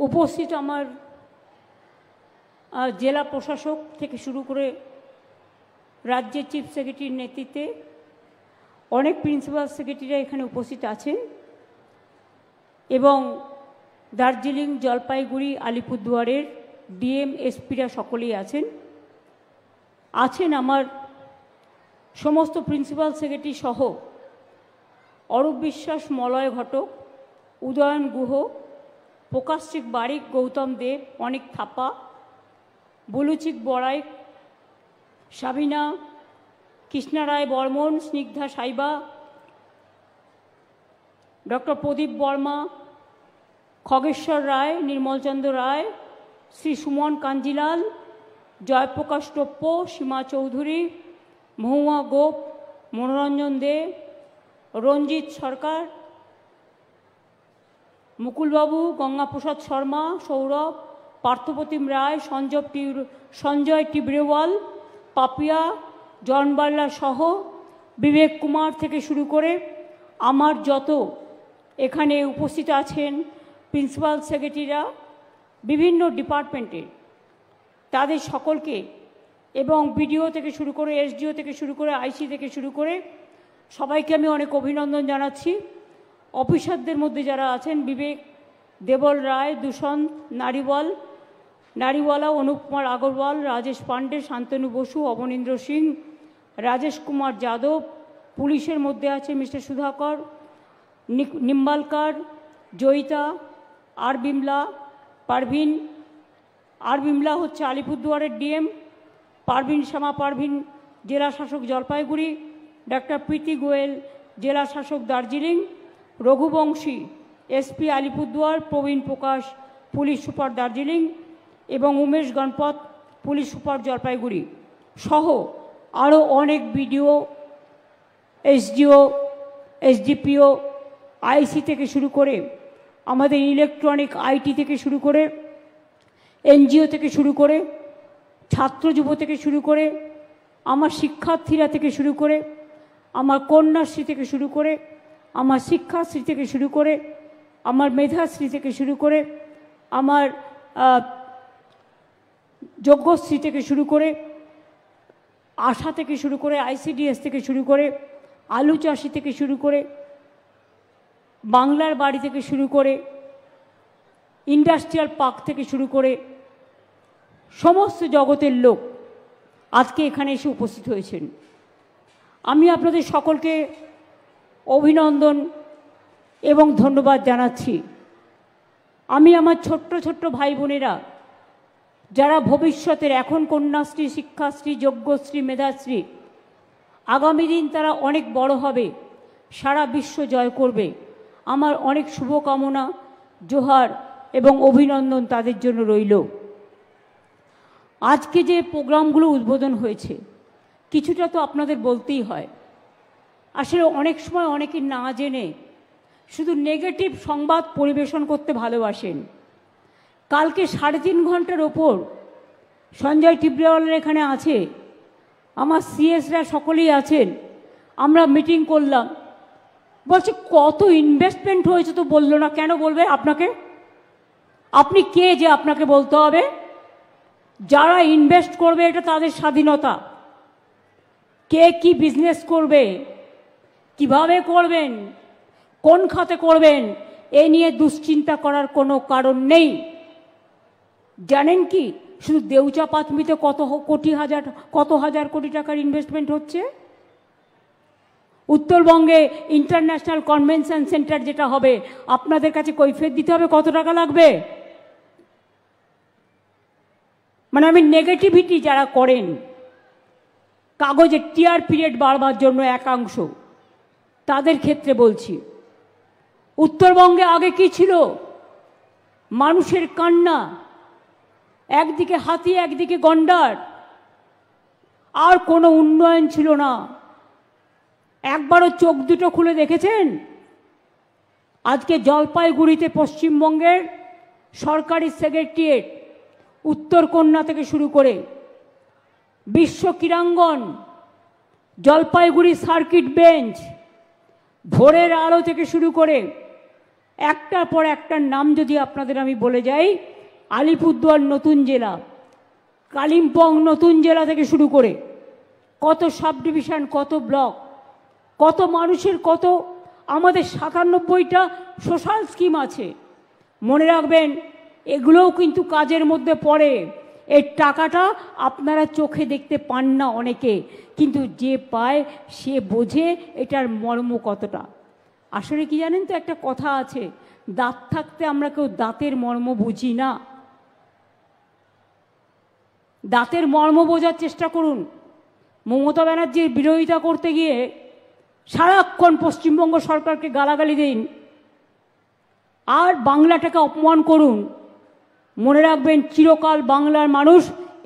উপস্থিত আমার জেলা প্রশাসক থেকে শুরু করে রাজ্যের চিফ সেক্রেটারির নেতৃত্বে অনেক প্রিন্সিপাল সেক্রেটারিরা এখানে উপস্থিত আছেন এবং দার্জিলিং, জলপাইগুড়ি, আলিপুরদুয়ারের ডিএম, এসপিরা সকলেই আছেন আমার সমস্ত প্রিন্সিপাল সেক্রেটারি সহ অরূপ বিশ্বাস, মলয় ঘটক, উদয়ন গুহ, প্রকাশিক বারিক, গৌতম দেব, অনিক থাপা, বুলুচিক বড়াই, সাবিনা, কৃষ্ণা রায় বর্মন, স্নিগ্ধা সাইবা, ডক্টর প্রদীপ বর্মা, খগেশ্বর রায়, নির্মলচন্দ্র রায়, শ্রী সুমন কাঞ্জিলাল, জয়প্রকাশ টোপ্প, সীমা চৌধুরী, মহুয়া গোপ, মনোরঞ্জন দে, রঞ্জিত সরকার, মুকুলবাবু, গঙ্গাপ্রসাদ শর্মা, সৌরভ, পার্থপ্রতিম রায়, সঞ্জয় টিব্রেওয়াল, পাপিয়া, জন বার্লা সহ বিবেক কুমার থেকে শুরু করে আমার যত এখানে উপস্থিত আছেন প্রিন্সিপাল সেক্রেটারিরা বিভিন্ন ডিপার্টমেন্টের, তাদের সকলকে এবং বিডিও থেকে শুরু করে এসডিও থেকে শুরু করে আইসি থেকে শুরু করে সবাইকে আমি অনেক অভিনন্দন জানাচ্ছি। অফিসারদের মধ্যে যারা আছেন বিবেক, দেবল রায়, দূষণ নারীওয়ালা, অনুপ কুমার আগরওয়াল, রাজেশ পান্ডে, শান্তনু বসু, অবনীন্দ্র সিং, রাজেশ কুমার যাদব, পুলিশের মধ্যে আছে মিস্টার সুধাকর, নিম্বালকার, জয়িতা, আর বিমলা হচ্ছে আলিপুরদুয়ারের ডিএম, শ্যামা পারভিন জেলা শাসক জলপাইগুড়ি, ডাক্তার প্রীতি গোয়েল জেলা শাসক দার্জিলিং, রঘুবংশী এসপি আলিপুরদুয়ার, প্রবীণ প্রকাশ পুলিশ সুপার দার্জিলিং এবং উমেশ গণপত পুলিশ সুপার জলপাইগুড়ি সহ আরও অনেক বিডিও, এসডিও, এসডিপিও, আইসি থেকে শুরু করে আমাদের ইলেকট্রনিক আইটি থেকে শুরু করে এনজিও থেকে শুরু করে ছাত্র যুব থেকে শুরু করে আমার শিক্ষার্থীরা থেকে শুরু করে আমার কন্যাশ্রী থেকে শুরু করে আমার শিক্ষাশ্রী থেকে শুরু করে আমার মেধাশ্রী থেকে শুরু করে আমার যোগ্যশ্রী থেকে শুরু করে আশা থেকে শুরু করে আইসিডিএস থেকে শুরু করে আলু চাষি থেকে শুরু করে বাংলার বাড়ি থেকে শুরু করে ইন্ডাস্ট্রিয়াল পার্ক থেকে শুরু করে সমস্ত জগতের লোক আজকে এখানে এসে উপস্থিত হয়েছেন। আমি আপনাদের সকলকে অভিনন্দন এবং ধন্যবাদ জানাচ্ছি। আমি আমার ছোট্ট ছোট্ট ভাই বোনেরা যারা ভবিষ্যতের এখন কন্যাশ্রী, শিক্ষাশ্রী, যোগ্যশ্রী, মেধাশ্রী, আগামী দিন তারা অনেক বড় হবে, সারা বিশ্ব জয় করবে, আমার অনেক শুভকামনা, জোহার এবং অভিনন্দন তাদের জন্য রইল। আজকে যে প্রোগ্রামগুলো উদ্বোধন হয়েছে কিছুটা তো আপনাদের বলতেই হয়। আসলে অনেক সময় অনেকে না জেনে শুধু নেগেটিভ সংবাদ পরিবেশন করতে ভালোবাসেন। কালকে 3.5 ঘন্টার ওপর সঞ্জয় টিব্রেওয়ালের এখানে আছে, আমার সিএসরা সকলেই আছেন, আমরা মিটিং করলাম, বলছে কত ইনভেস্টমেন্ট হয়েছে তো বললো না। কেন বলবে আপনাকে? আপনি কে যে আপনাকে বলতে হবে? যারা ইনভেস্ট করবে এটা তাদের স্বাধীনতা। কে কি বিজনেস করবে, কিভাবে করবেন, কোন খাতে করবেন, এ নিয়ে দুশ্চিন্তা করার কোনো কারণ নেই। জানেন কি শুধু দেউচা পাতমিতে কত হাজার কোটি টাকার ইনভেস্টমেন্ট হচ্ছে? উত্তরবঙ্গে ইন্টারন্যাশনাল কনভেনশন সেন্টার যেটা হবে আপনাদের কাছে কৈফিয়ত দিতে হবে কত টাকা লাগবে। মানে আমি নেগেটিভিটি যারা করেন কাগজে টিআর পিরিয়ড বাড়বার জন্য একাংশ, তাদের ক্ষেত্রে বলছি। উত্তরবঙ্গে আগে কি ছিল? মানুষের কান্না, একদিকে হাতি একদিকে গন্ডার, আর কোনো উন্নয়ন ছিল না। একবারও চোখ দুটো খুলে দেখেছেন? আজকে জলপাইগুড়িতে পশ্চিমবঙ্গের সরকারি সেক্রেটারিয়েট, উত্তরকন্যা থেকে শুরু করে বিশ্ব ক্রীড়াঙ্গন, জলপাইগুড়ি সার্কিট বেঞ্চ, ভোরের আলো থেকে শুরু করে একটার পর একটার নাম যদি আপনাদের আমি বলে যাই, আলিপুরদুয়ার নতুন জেলা, কালিম্পং নতুন জেলা থেকে শুরু করে কত সাব ডিভিশন, কত ব্লক, কত মানুষের কত, আমাদের 97টা সোশ্যাল স্কিম আছে। মনে রাখবেন, এগুলোও কিন্তু কাজের মধ্যে পড়ে। এই টাকাটা আপনারা চোখে দেখতে পান না অনেকে, কিন্তু যে পায় সে বোঝে এটার মর্ম কতটা। আসলে কি জানেন তো, একটা কথা আছে, দাঁত থাকতে আমরা কেউ দাঁতের মর্ম বুঝি না। দাঁতের মর্ম বোঝার চেষ্টা করুন। মমতা ব্যানার্জির বিরোধিতা করতে গিয়ে সারাক্ষণ পশ্চিমবঙ্গ সরকারকে গালাগালি দিন আর বাংলাটাকে অপমান করুন। মনে রাখবেন, চিরকাল বাংলার মানুষ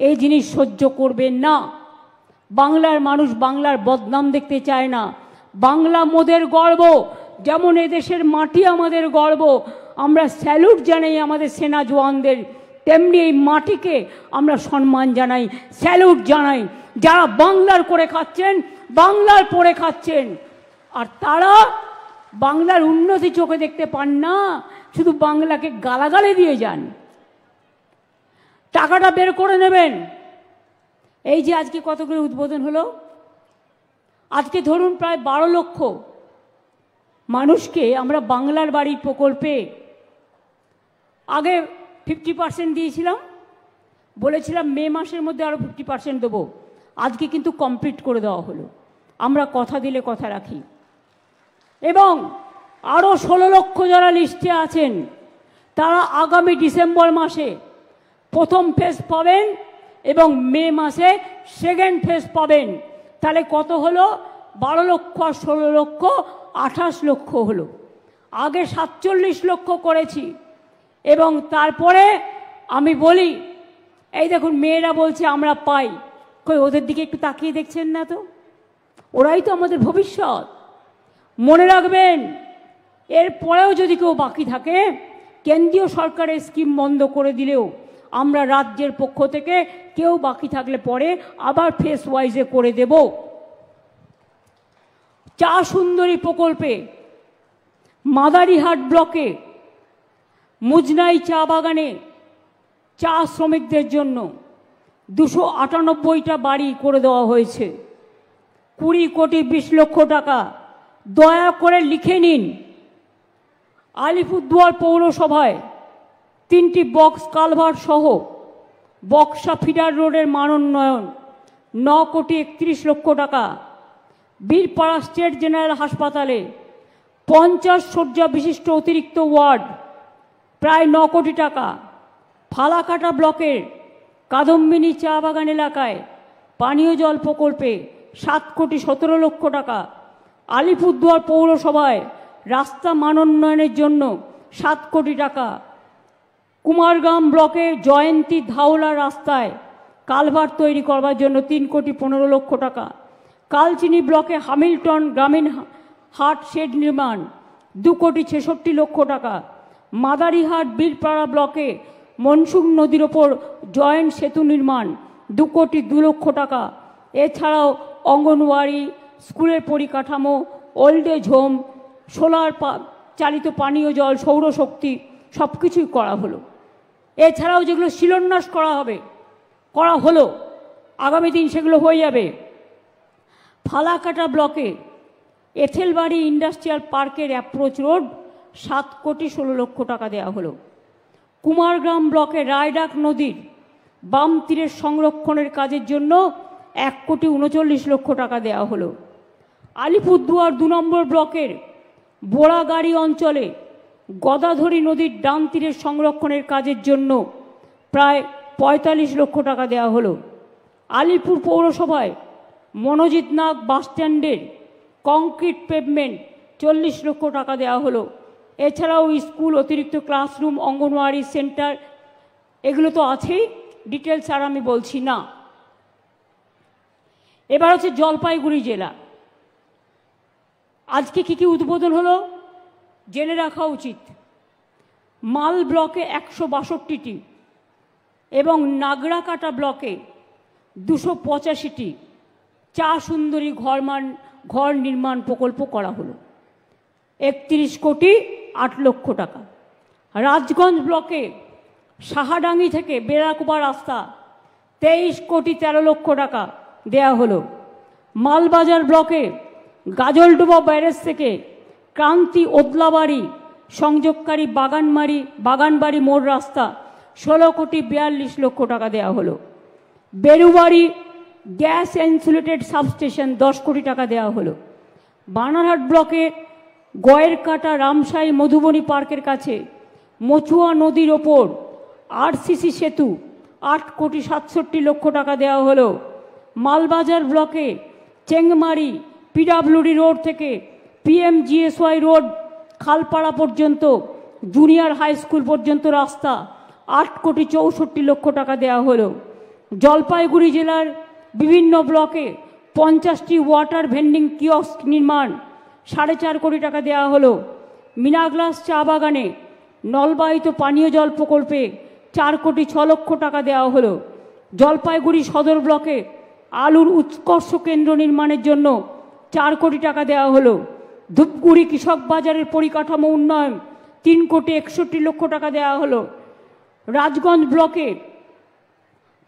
এই জিনিস সহ্য করবেন না। বাংলার মানুষ বাংলার বদনাম দেখতে চায় না। বাংলা মোদের গর্ব, যেমন এদেশের মাটি আমাদের গর্ব। আমরা স্যালুট জানাই আমাদের সেনা জওয়ানদের, তেমনি এই মাটিকে আমরা সম্মান জানাই, স্যালুট জানাই। যারা বাংলার করে খাচ্ছেন, বাংলার পরে খাচ্ছেন, আর তারা বাংলার উন্নতি চোখে দেখতে পান না, শুধু বাংলাকে গালাগালি দিয়ে যান। টাকাটা বের করে নেবেন। এই যে আজকে কতগুলো উদ্বোধন হলো, আজকে ধরুন প্রায় 12 লক্ষ মানুষকে আমরা বাংলার বাড়ির প্রকল্পে আগে 50% দিয়েছিলাম, বলেছিলাম মে মাসের মধ্যে আরও 50% দেবো। আজকে কিন্তু কমপ্লিট করে দেওয়া হলো। আমরা কথা দিলে কথা রাখি। এবং আরও 16 লক্ষ যারা লিস্টে আছেন, তারা আগামী ডিসেম্বর মাসে প্রথম ফেজ পাবেন এবং মে মাসে সেকেন্ড ফেজ পাবেন। তাহলে কত হলো? 12 লক্ষ আর 16 লক্ষ 28 লক্ষ হলো। আগে 47 লক্ষ করেছি। এবং তারপরে আমি বলি, এই দেখুন মেয়েরা বলছে আমরা পাই, কই ওদের দিকে একটু তাকিয়ে দেখছেন না তো? ওরাই তো আমাদের ভবিষ্যৎ। মনে রাখবেন, এরপরেও যদি কেউ বাকি থাকে, কেন্দ্রীয় সরকারের স্কিম বন্ধ করে দিলেও আমরা রাজ্যের পক্ষ থেকে কেউ বাকি থাকলে পরে আবার ফেস ওয়াইজে করে দেব। চা সুন্দরী প্রকল্পে মাদারিহাট ব্লকে মুজনাই চা বাগানে চা শ্রমিকদের জন্য 298টা বাড়ি করে দেওয়া হয়েছে। 20 কোটি 20 লক্ষ টাকা। দয়া করে লিখে নিন। আলিপুরদুয়ার পৌরসভায় 3টি বক্স কালভার্ট সহ বক্সা ফিডার রোডের মানোন্নয়ন 9 কোটি 31 লক্ষ টাকা। বীরপাড়া স্টেট জেনারেল হাসপাতালে 50 শয্যা বিশিষ্ট অতিরিক্ত ওয়ার্ড প্রায় 9 কোটি টাকা। ফালাকাটা ব্লকের কাদম্বিনী চা বাগান এলাকায় পানীয় জল প্রকল্পে 7 কোটি 17 লক্ষ টাকা। আলিপুরদুয়ার পৌরসভায় রাস্তা মানোন্নয়নের জন্য 7 কোটি টাকা। কুমারগ্রাম ব্লকে জয়ন্তী ধাওলা রাস্তায় কালভার্ট তৈরি করবার জন্য 3 কোটি 15 লক্ষ টাকা। কালচিনি ব্লকে হ্যামিল্টন গ্রামীণ হাট শেড নির্মাণ 2 কোটি 66 লক্ষ টাকা। মাদারিহাট বীরপাড়া ব্লকে মনসুন নদীর ওপর জয়েন্ট সেতু নির্মাণ 2 কোটি 2 লক্ষ টাকা। এছাড়াও অঙ্গনওয়াড়ি, স্কুলের পরিকাঠামো, ওল্ড এজ হোম, সোলার চালিত পানীয় জল, সৌরশক্তি সব কিছুই করা হলো। এছাড়াও যেগুলো শিলান্যাস করা হলো, আগামী দিন সেগুলো হয়ে যাবে। ফালাকাটা ব্লকে এথেলবাড়ি ইন্ডাস্ট্রিয়াল পার্কের অ্যাপ্রোচ রোড 7 কোটি 16 লক্ষ টাকা দেওয়া হলো। কুমারগ্রাম ব্লকে রায়ডাক নদীর বাম তীরের সংরক্ষণের কাজের জন্য 1 কোটি 39 লক্ষ টাকা দেওয়া হলো। আলিপুরদুয়ার 2 নম্বর ব্লকের বোড়াগাড়ি অঞ্চলে গদাধরী নদীর ডান তীরের সংরক্ষণের কাজের জন্য প্রায় 45 লক্ষ টাকা দেওয়া হলো। আলিপুর পৌরসভায় মনোজিৎ নাগ বাসস্ট্যান্ডের কংক্রিট পেভমেন্ট 40 লক্ষ টাকা দেওয়া হলো। এছাড়াও স্কুল, অতিরিক্ত ক্লাসরুম, অঙ্গনওয়াড়ি সেন্টার, এগুলো তো আছেই, ডিটেলস আর আমি বলছি না। এবার হচ্ছে জলপাইগুড়ি জেলা। আজকে কি কি উদ্বোধন হলো জেনে রাখা উচিত। মাল ব্লকে 162টি এবং নাগরাকাটা ব্লকে 285টি চা সুন্দরী ঘর নির্মাণ প্রকল্প করা হলো। 31,08,00,000 টাকা। রাজগঞ্জ ব্লকে সাহাডাঙ্গি থেকে বেড়াকুবা রাস্তা 23,13,00,000 টাকা দেয়া হলো। মালবাজার ব্লকে গাজলডোবা ব্যারেজ থেকে ক্রান্তি ওদলাবাড়ি সংযোগকারী বাগানবাড়ি মোড় রাস্তা 16,42,00,000 টাকা দেওয়া হলো। বেরুবাড়ি গ্যাস ইনসুলেটেড সাবস্টেশন 10 কোটি টাকা দেওয়া হলো। বানারহাট ব্লকে গয়েরকাটা রামসাই মধুবনী পার্কের কাছে মচুয়া নদীর ওপর আরসিসি সেতু 8,67,00,000 টাকা দেওয়া হলো। মালবাজার ব্লকে চেংমারি পিডাব্লিউডি রোড থেকে পিএমজিএসওয়াই রোড খালপাড়া পর্যন্ত জুনিয়র হাই স্কুল পর্যন্ত রাস্তা 8,64,00,000 টাকা দেওয়া হলো। জলপাইগুড়ি জেলার বিভিন্ন ব্লকে 50টি ওয়াটার ভেন্ডিং কিয়স্ক নির্মাণ 4.5 কোটি টাকা দেওয়া হলো। মিনাগ্লাস চা বাগানে নলবাহিত পানীয় জল প্রকল্পে 4,06,00,000 টাকা দেওয়া হলো। জলপাইগুড়ি সদর ব্লকে আলুর উৎকর্ষ কেন্দ্র নির্মাণের জন্য 4 কোটি টাকা দেওয়া হলো। ধূপগুড়ি কৃষক বাজারের পরিকাঠামো উন্নয়ন 3,61,00,000 টাকা দেওয়া হলো। রাজগঞ্জ ব্লকে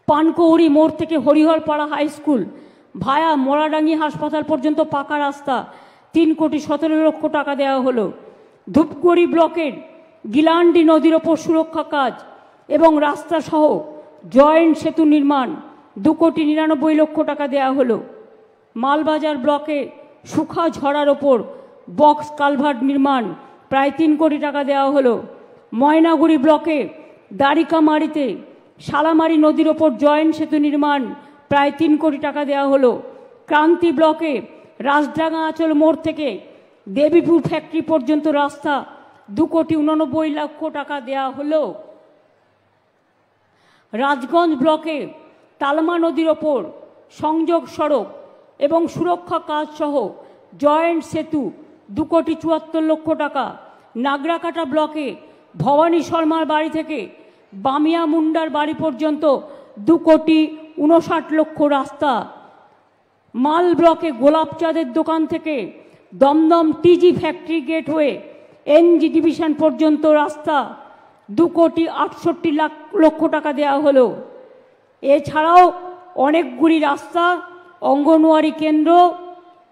পানকৌড়ি মোড় থেকে হরিহরপাড়া হাই স্কুল ভায়া মোড়াডাঙ্গি হাসপাতাল পর্যন্ত পাকা রাস্তা 3,17,00,000 টাকা দেওয়া হলো। ধূপগুড়ি ব্লকের গিলান্ডি নদীর ওপর সুরক্ষা কাজ এবং রাস্তা সহ জয়েন্ট সেতু নির্মাণ 2,99,00,000 টাকা দেওয়া হলো। মালবাজার ব্লকে সুখা ঝড়ার ওপর বক্স কালভার্ট নির্মাণ প্রায় 3 কোটি টাকা দেওয়া হলো। ময়নাগুড়ি ব্লকে দারিকামারিতে শালামারি নদীর ওপর জয়েন্ট সেতু নির্মাণ প্রায় 3 কোটি টাকা দেওয়া হলো। ক্রান্তি ব্লকে রাজডাঙ্গা আঁচল মোড় থেকে দেবীপুর ফ্যাক্টরি পর্যন্ত রাস্তা 2,89,00,000 টাকা দেওয়া হলো। রাজগঞ্জ ব্লকে তালমা নদীর ওপর সংযোগ সড়ক এবং সুরক্ষা কাজ সহ জয়েন্ট সেতু 2,74,00,000 টাকা। নাগরাকাটা ব্লকে ভবানী শর্মার বাড়ি থেকে বামিয়া মুন্ডার বাড়ি পর্যন্ত 2,59,00,000 রাস্তা। মাল ব্লকে গোলাপচাঁদের দোকান থেকে Dumdum TG factory gateway NG division পর্যন্ত রাস্তা 2,68,00,000 টাকা দেওয়া হলো। এছাড়াও অনেকগুলি রাস্তা, অঙ্গনওয়াড়ি কেন্দ্র,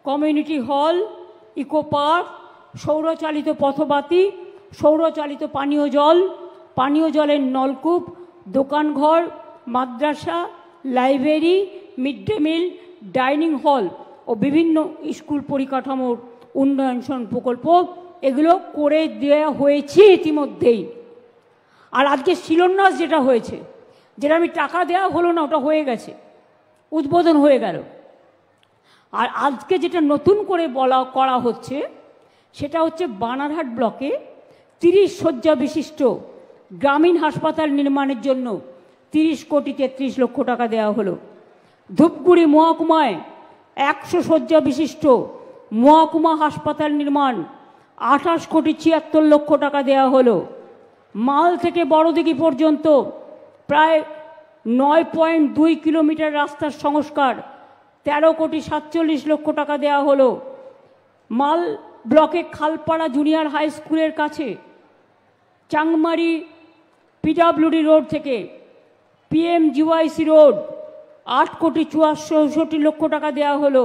কমিউনিটি হল, ইকো পার্ক, সৌরচালিত পথবাতি, সৌরচালিত পানীয় জলের নলকূপ, দোকানঘর, মাদ্রাসা, library, mid day meal, dining hall ও বিভিন্ন স্কুল পরিকাঠামোর উন্নয়ন প্রকল্প এগুলো করে দেওয়া হয়েছে ইতিমধ্যেই। আর আজকে শিলান্যাস যেটা হয়েছে, যেটা আমি টাকা দেওয়া হলো না, ওটা হয়ে গেছে, উদ্বোধন হয়ে গেল। আর আজকে যেটা নতুন করে করা হচ্ছে সেটা হচ্ছে বানারহাট ব্লকে 30 শয্যা বিশিষ্ট গ্রামীণ হাসপাতাল নির্মাণের জন্য 30,33,00,000 টাকা দেওয়া হলো। ধূপগুড়ি মহকুমায় 100 শয্যা বিশিষ্ট মহকুমা হাসপাতাল নির্মাণ 28,76,00,000 টাকা দেওয়া হলো। মাল থেকে বড়দিঘি পর্যন্ত প্রায় 9.2 কিলোমিটার রাস্তার সংস্কার 13,47,00,000 টাকা দেওয়া হলো। মাল ব্লকে খালপাড়া জুনিয়র হাই স্কুলের কাছে চাংমারি পিডাব্লিউডি রোড থেকে পিএমজিওয়াইসি রোড 8,64,00,000 টাকা দেওয়া হলো।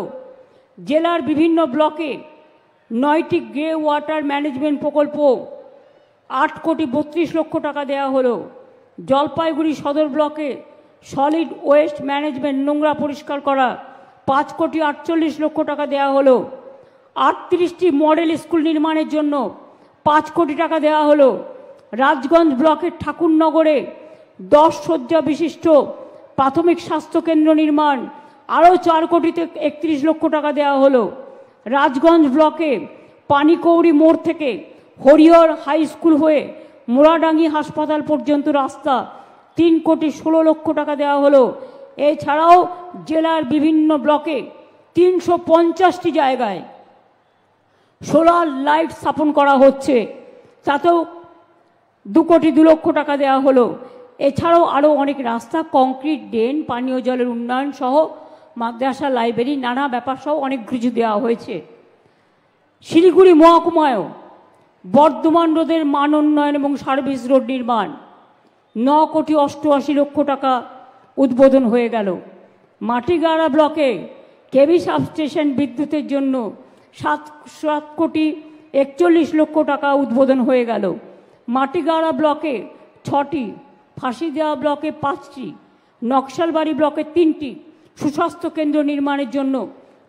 জেলার বিভিন্ন ব্লকে 9টি গ্রে ওয়াটার ম্যানেজমেন্ট প্রকল্প 8,32,00,000 টাকা দেওয়া হলো। জলপাইগুড়ি সদর ব্লকে সলিড ওয়েস্ট ম্যানেজমেন্ট নোংরা পরিষ্কার করা 5,48,00,000 টাকা দেওয়া হলো। 38টি মডেল স্কুল নির্মাণের জন্য 5 কোটি টাকা দেওয়া হলো। রাজগঞ্জ ব্লকের ঠাকুরনগরে 10 শয্যা বিশিষ্ট প্রাথমিক স্বাস্থ্যকেন্দ্র নির্মাণ আরও 4,31,00,000 টাকা দেওয়া হলো। রাজগঞ্জ ব্লকে পানিকৌড়ি মোড় থেকে হরিহর হাই স্কুল হয়ে মোড়াডাঙ্গি হাসপাতাল পর্যন্ত রাস্তা 3,16,00,000 টাকা দেওয়া হলো। এছাড়াও জেলার বিভিন্ন ব্লকে 350টি জায়গায় সোলার লাইট স্থাপন করা হচ্ছে, তাতেও 2,02,00,000 টাকা দেওয়া হলো। এছাড়াও আরও অনেক রাস্তা, কংক্রিট, ড্রেন, পানীয় জলের উন্নয়ন সহ মাদ্রাসা, লাইব্রেরি, নানা ব্যাপার সহ অনেক কিছু দেওয়া হয়েছে। শিলিগুড়ি মহকুমায়ও বর্ধমান রোডের মান উন্নয়ন এবং সার্ভিস রোড নির্মাণ 9,88,00,000 টাকা উদ্বোধন হয়ে গেল। মাটিগাড়া ব্লকে কেবি সাবস্টেশন বিদ্যুতের জন্য 7,41,00,000 টাকা উদ্বোধন হয়ে গেল। মাটিগাড়া ব্লকে 6টি, ফাঁসিদেওয়া ব্লকে 5টি, নকশালবাড়ি ব্লকে 3টি সুস্বাস্থ্য কেন্দ্র নির্মাণের জন্য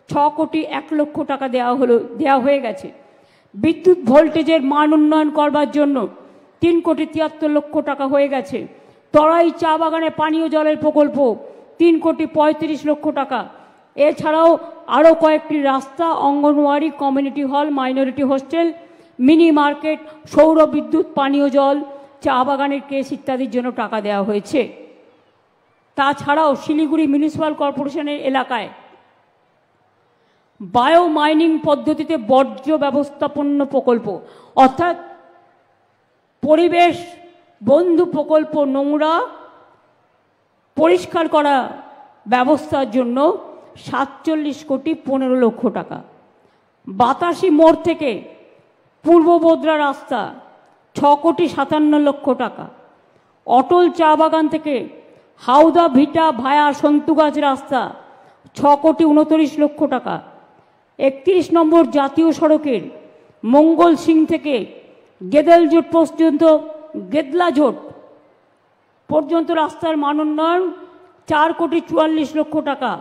6,01,00,000 টাকা দেওয়া হয়ে গেছে। বিদ্যুৎ ভোল্টেজের মান উন্নয়ন করবার জন্য 3,73,00,000 টাকা হয়ে গেছে। তরাই চা বাগানে পানীয় জলের প্রকল্প 3,35,00,000 টাকা। এছাড়াও আরও কয়েকটি রাস্তা, anganwadi, community hall, minority hostel, mini market, সৌর বিদ্যুৎ, পানীয় জল, চা বাগানের কেস ইত্যাদির জন্য টাকা দেওয়া হয়েছে। তাছাড়াও শিলিগুড়ি মিউনিসিপ্যাল কর্পোরেশনের এলাকায় বায়ো মাইনিং পদ্ধতিতে বর্জ্য ব্যবস্থাপন্য প্রকল্প, অর্থাৎ পরিবেশ বন্ধু প্রকল্প, নোংরা পরিষ্কার করা ব্যবস্থার জন্য 47,15,00,000 টাকা। বাতাসি মোড় থেকে পূর্ব বোদরা রাস্তা 6,57,00,000 টাকা। অটল চা বাগান থেকে হাওদা ভিটা ভায়া সন্তুগাছ রাস্তা 6,29,00,000 টাকা। 31 নম্বর জাতীয় সড়কের মঙ্গল সিং থেকে গেদেলজোট পর্যন্ত গেদলাজোট পর্যন্ত রাস্তার মান উন্নয়ন 4,44,00,000 টাকা।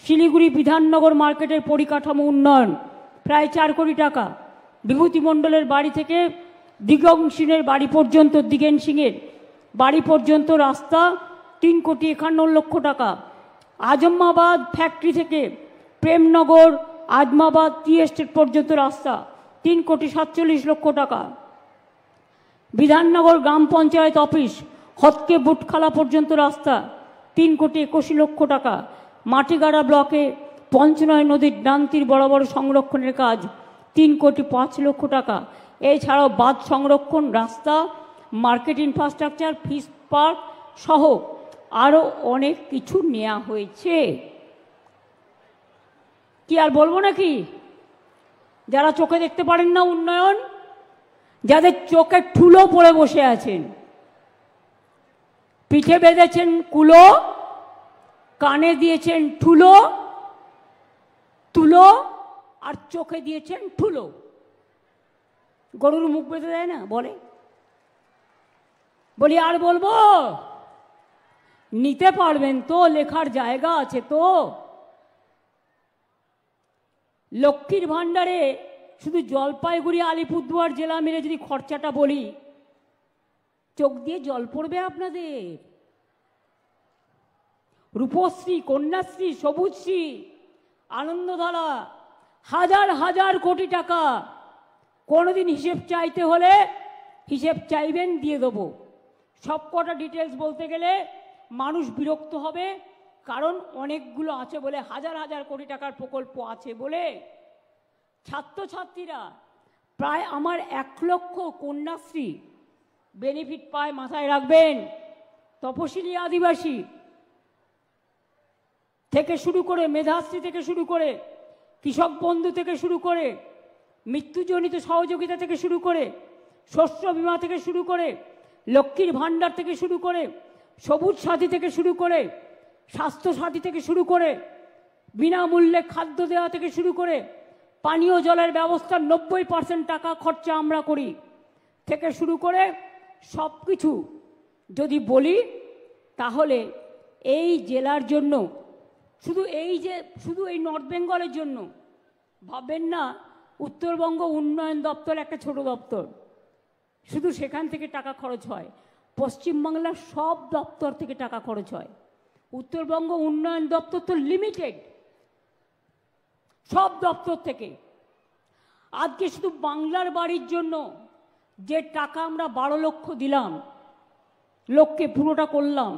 শিলিগুড়ি বিধাননগর মার্কেটের পরিকাঠামো উন্নয়ন প্রায় 4 কোটি টাকা। বিভূতি মণ্ডলের বাড়ি থেকে দিগং সিংয়ের বাড়ি পর্যন্ত, দিগেন সিংয়ের বাড়ি পর্যন্ত রাস্তা 3,51,00,000 টাকা। আজমাবাদ ফ্যাক্টরি থেকে প্রেমনগর আজমাবাদ টি এস্টেট পর্যন্ত রাস্তা 3,47,00,000 টাকা। বিধাননগর গ্রাম পঞ্চায়েত অফিস হতকে বুটখালা পর্যন্ত রাস্তা 3,81,00,000 টাকা। মাটিগাড়া ব্লকে পঞ্চনয় নদীর ডান্তির বরাবর সংরক্ষণের কাজ 3,05,00,000 টাকা। এছাড়াও বাঁধ সংরক্ষণ, রাস্তা, মার্কেট ইনফ্রাস্ট্রাকচার, ফিশ পার্ক সহ আরও অনেক কিছু নেওয়া হয়েছে। কি আর বলবো নাকি? যারা চোখে দেখতে পারেন না উন্নয়ন, যাদের চোখে ঠুলো পড়ে বসে আছেন, পিঠে বেঁধেছেন কুলো, কানে দিয়েছেন ঠুলো তুলো, আর চোখে দিয়েছেন ঠুলো। গরুর মুখ বেঁধে দেয় না, বলি আর বলবো? নিতে পারবেন তো? লেখার জায়গা আছে তো? লক্ষ্মীর ভাণ্ডারে শুধু জলপাইগুড়ি আলিপুরদুয়ার জেলা মিলে যদি খরচাটা বলি, চোখ দিয়ে জল পড়বে আপনাদের। রূপশ্রী, কন্যাশ্রী, সবুজশ্রী, আনন্দধারা, হাজার হাজার কোটি টাকা। কোনোদিন হিসেব চাইতে হলে হিসেব চাইবেন, দিয়ে দেবো। সব কটা ডিটেলস বলতে গেলে মানুষ বিরক্ত হবে, কারণ অনেকগুলো আছে বলে, হাজার হাজার কোটি টাকার প্রকল্প আছে বলে। ছাত্রছাত্রীরা প্রায় আমার 1 লক্ষ কন্যাশ্রী বেনিফিট পায়, মাথায় রাখবেন। তপশিলি আদিবাসী থেকে শুরু করে, মেধাশ্রী থেকে শুরু করে, কৃষক বন্ধু থেকে শুরু করে, মৃত্যুজনিত সহযোগিতা থেকে শুরু করে, শস্য বীমা থেকে শুরু করে, লক্ষ্মীর ভাণ্ডার থেকে শুরু করে, সবুজ সাথী থেকে শুরু করে, স্বাস্থ্য সাথী থেকে শুরু করে, বিনামূল্যে খাদ্য দেওয়া থেকে শুরু করে, পানীয় জলের ব্যবস্থার 90% টাকা খরচা আমরা করি থেকে শুরু করে সব কিছু যদি বলি, তাহলে এই জেলার জন্য, শুধু এই নর্থ বেঙ্গলের জন্য ভাববেন না উত্তরবঙ্গ উন্নয়ন দপ্তর একটা ছোট দপ্তর, শুধু সেখান থেকে টাকা খরচ হয়। পশ্চিমবাংলার সব দপ্তর থেকে টাকা খরচ হয়। উত্তরবঙ্গ উন্নয়ন দপ্তর তো লিমিটেড, সব দপ্তর থেকে। আজকে শুধু বাংলার বাড়ির জন্য যে টাকা আমরা 12 লক্ষ দিলাম, লোককে পুরোটা করলাম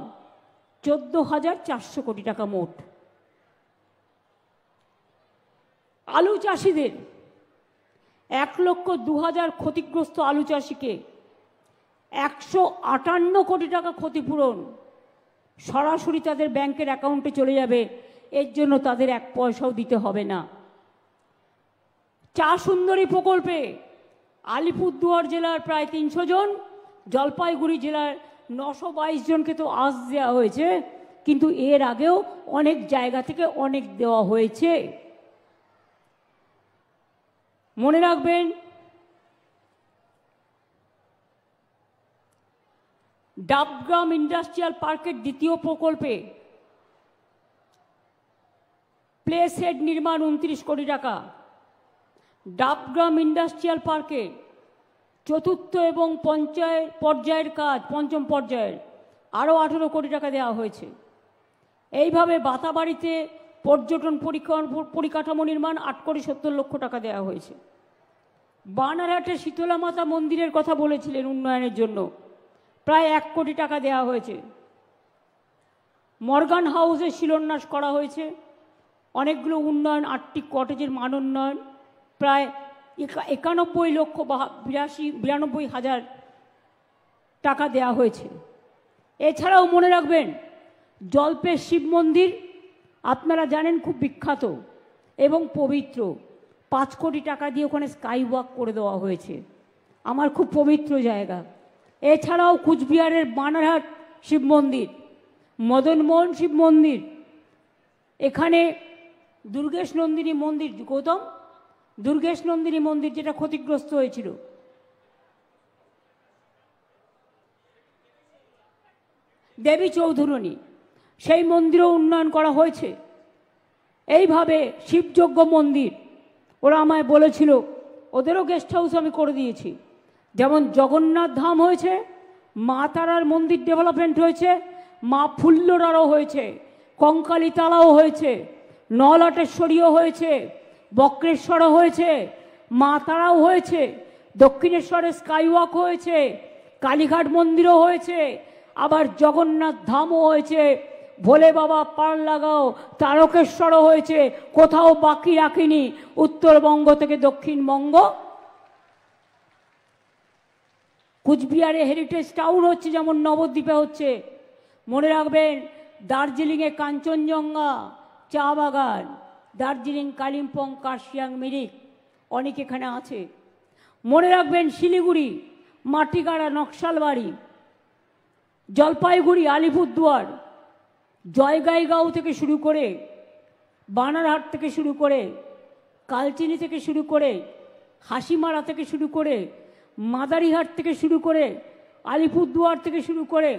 14,400 কোটি টাকা মোট। আলু চাষিদের 1,02,000 ক্ষতিগ্রস্ত আলু চাষিকে 158 কোটি টাকা ক্ষতিপূরণ সরাসরি তাদের ব্যাংকের অ্যাকাউন্টে চলে যাবে। এর জন্য তাদের 1 পয়সাও দিতে হবে না। চা সুন্দরী প্রকল্পে আলিপুরদুয়ার জেলার প্রায় 300 জন, জলপাইগুড়ি জেলার 922 জনকে তো আজ দেওয়া হয়েছে, কিন্তু এর আগেও অনেক জায়গা থেকে অনেক দেওয়া হয়েছে। মনে রাখবেন, ডাবগ্রাম ইন্ডাস্ট্রিয়াল পার্কের দ্বিতীয় প্রকল্পে প্লে সেট নির্মাণ 29 কোটি টাকা, ডাবগ্রাম ইন্ডাস্ট্রিয়াল পার্কে চতুর্থ এবং পর্যায়ের কাজ, পঞ্চম পর্যায়ের আরও 18 কোটি টাকা দেওয়া হয়েছে। এইভাবে বাতাবাড়িতে পর্যটন পরিকাঠামো নির্মাণ 8 কোটি 70 লক্ষ টাকা দেওয়া হয়েছে। বানারহাটে শীতলা মাতা মন্দিরের কথা বলেছিলেন উন্নয়নের জন্য, প্রায় 1 কোটি টাকা দেওয়া হয়েছে। মর্গান হাউসের শিলান্যাস করা হয়েছে, অনেকগুলো উন্নয়ন, 8টি কটেজের মান উন্নয়ন, প্রায় 91,82,92,000 টাকা দেওয়া হয়েছে। এছাড়াও মনে রাখবেন, জল্পের শিব মন্দির আপনারা জানেন খুব বিখ্যাত এবং পবিত্র, 5 কোটি টাকা দিয়ে ওখানে স্কাই ওয়াক করে দেওয়া হয়েছে, আমার খুব পবিত্র জায়গা। এছাড়াও কুচবিহারের বানারহাট শিব মন্দির, মদনমোহন শিব মন্দির, এখানে দুর্গেশ নন্দিনী মন্দির, গৌতম দুর্গেশ নন্দিনী মন্দির যেটা ক্ষতিগ্রস্ত হয়েছিল, দেবী চৌধুরানী, সেই মন্দিরও উন্নয়ন করা হয়েছে। এইভাবে শিবযজ্ঞ মন্দির, ওরা আমায় বলেছিল, ওদেরও গেস্ট হাউস আমি করে দিয়েছি। যেমন জগন্নাথ ধাম হয়েছে, মা তারার মন্দির ডেভেলপমেন্ট হয়েছে, মা ফুল্লরারও হয়েছে, কঙ্কালীতলাও হয়েছে, নলাটেশ্বরীও হয়েছে, বক্রেশ্বরও হয়েছে, মা তারাও হয়েছে, দক্ষিণেশ্বরে স্কাইওয়াক হয়েছে, কালীঘাট মন্দিরও হয়েছে, আবার জগন্নাথ ধামও হয়েছে, ভোলে বাবা পার লাগাও তারকেশ্বরও হয়েছে, কোথাও বাকি রাখিনি উত্তরবঙ্গ থেকে দক্ষিণবঙ্গ। কুচবিহারে হেরিটেজ টাউন হচ্ছে, যেমন নবদ্বীপে হচ্ছে। মনে রাখবেন, দার্জিলিংয়ে কাঞ্চনজঙ্ঘা চা বাগান, দার্জিলিং, কালিম্পং, কার্শিয়াং, মিরিক অনেক এখানে আছে। মনে রাখবেন, শিলিগুড়ি মাটিগাড়া, নকশালবাড়ি, জলপাইগুড়ি, আলিপুরদুয়ার, জয়গাইগাঁও থেকে শুরু করে, বানারহাট থেকে শুরু করে, কালচিনি থেকে শুরু করে, হাসিমারা থেকে শুরু করে, মাদারিহাট থেকে শুরু করে, আলিপুরদুয়ার থেকে শুরু করে,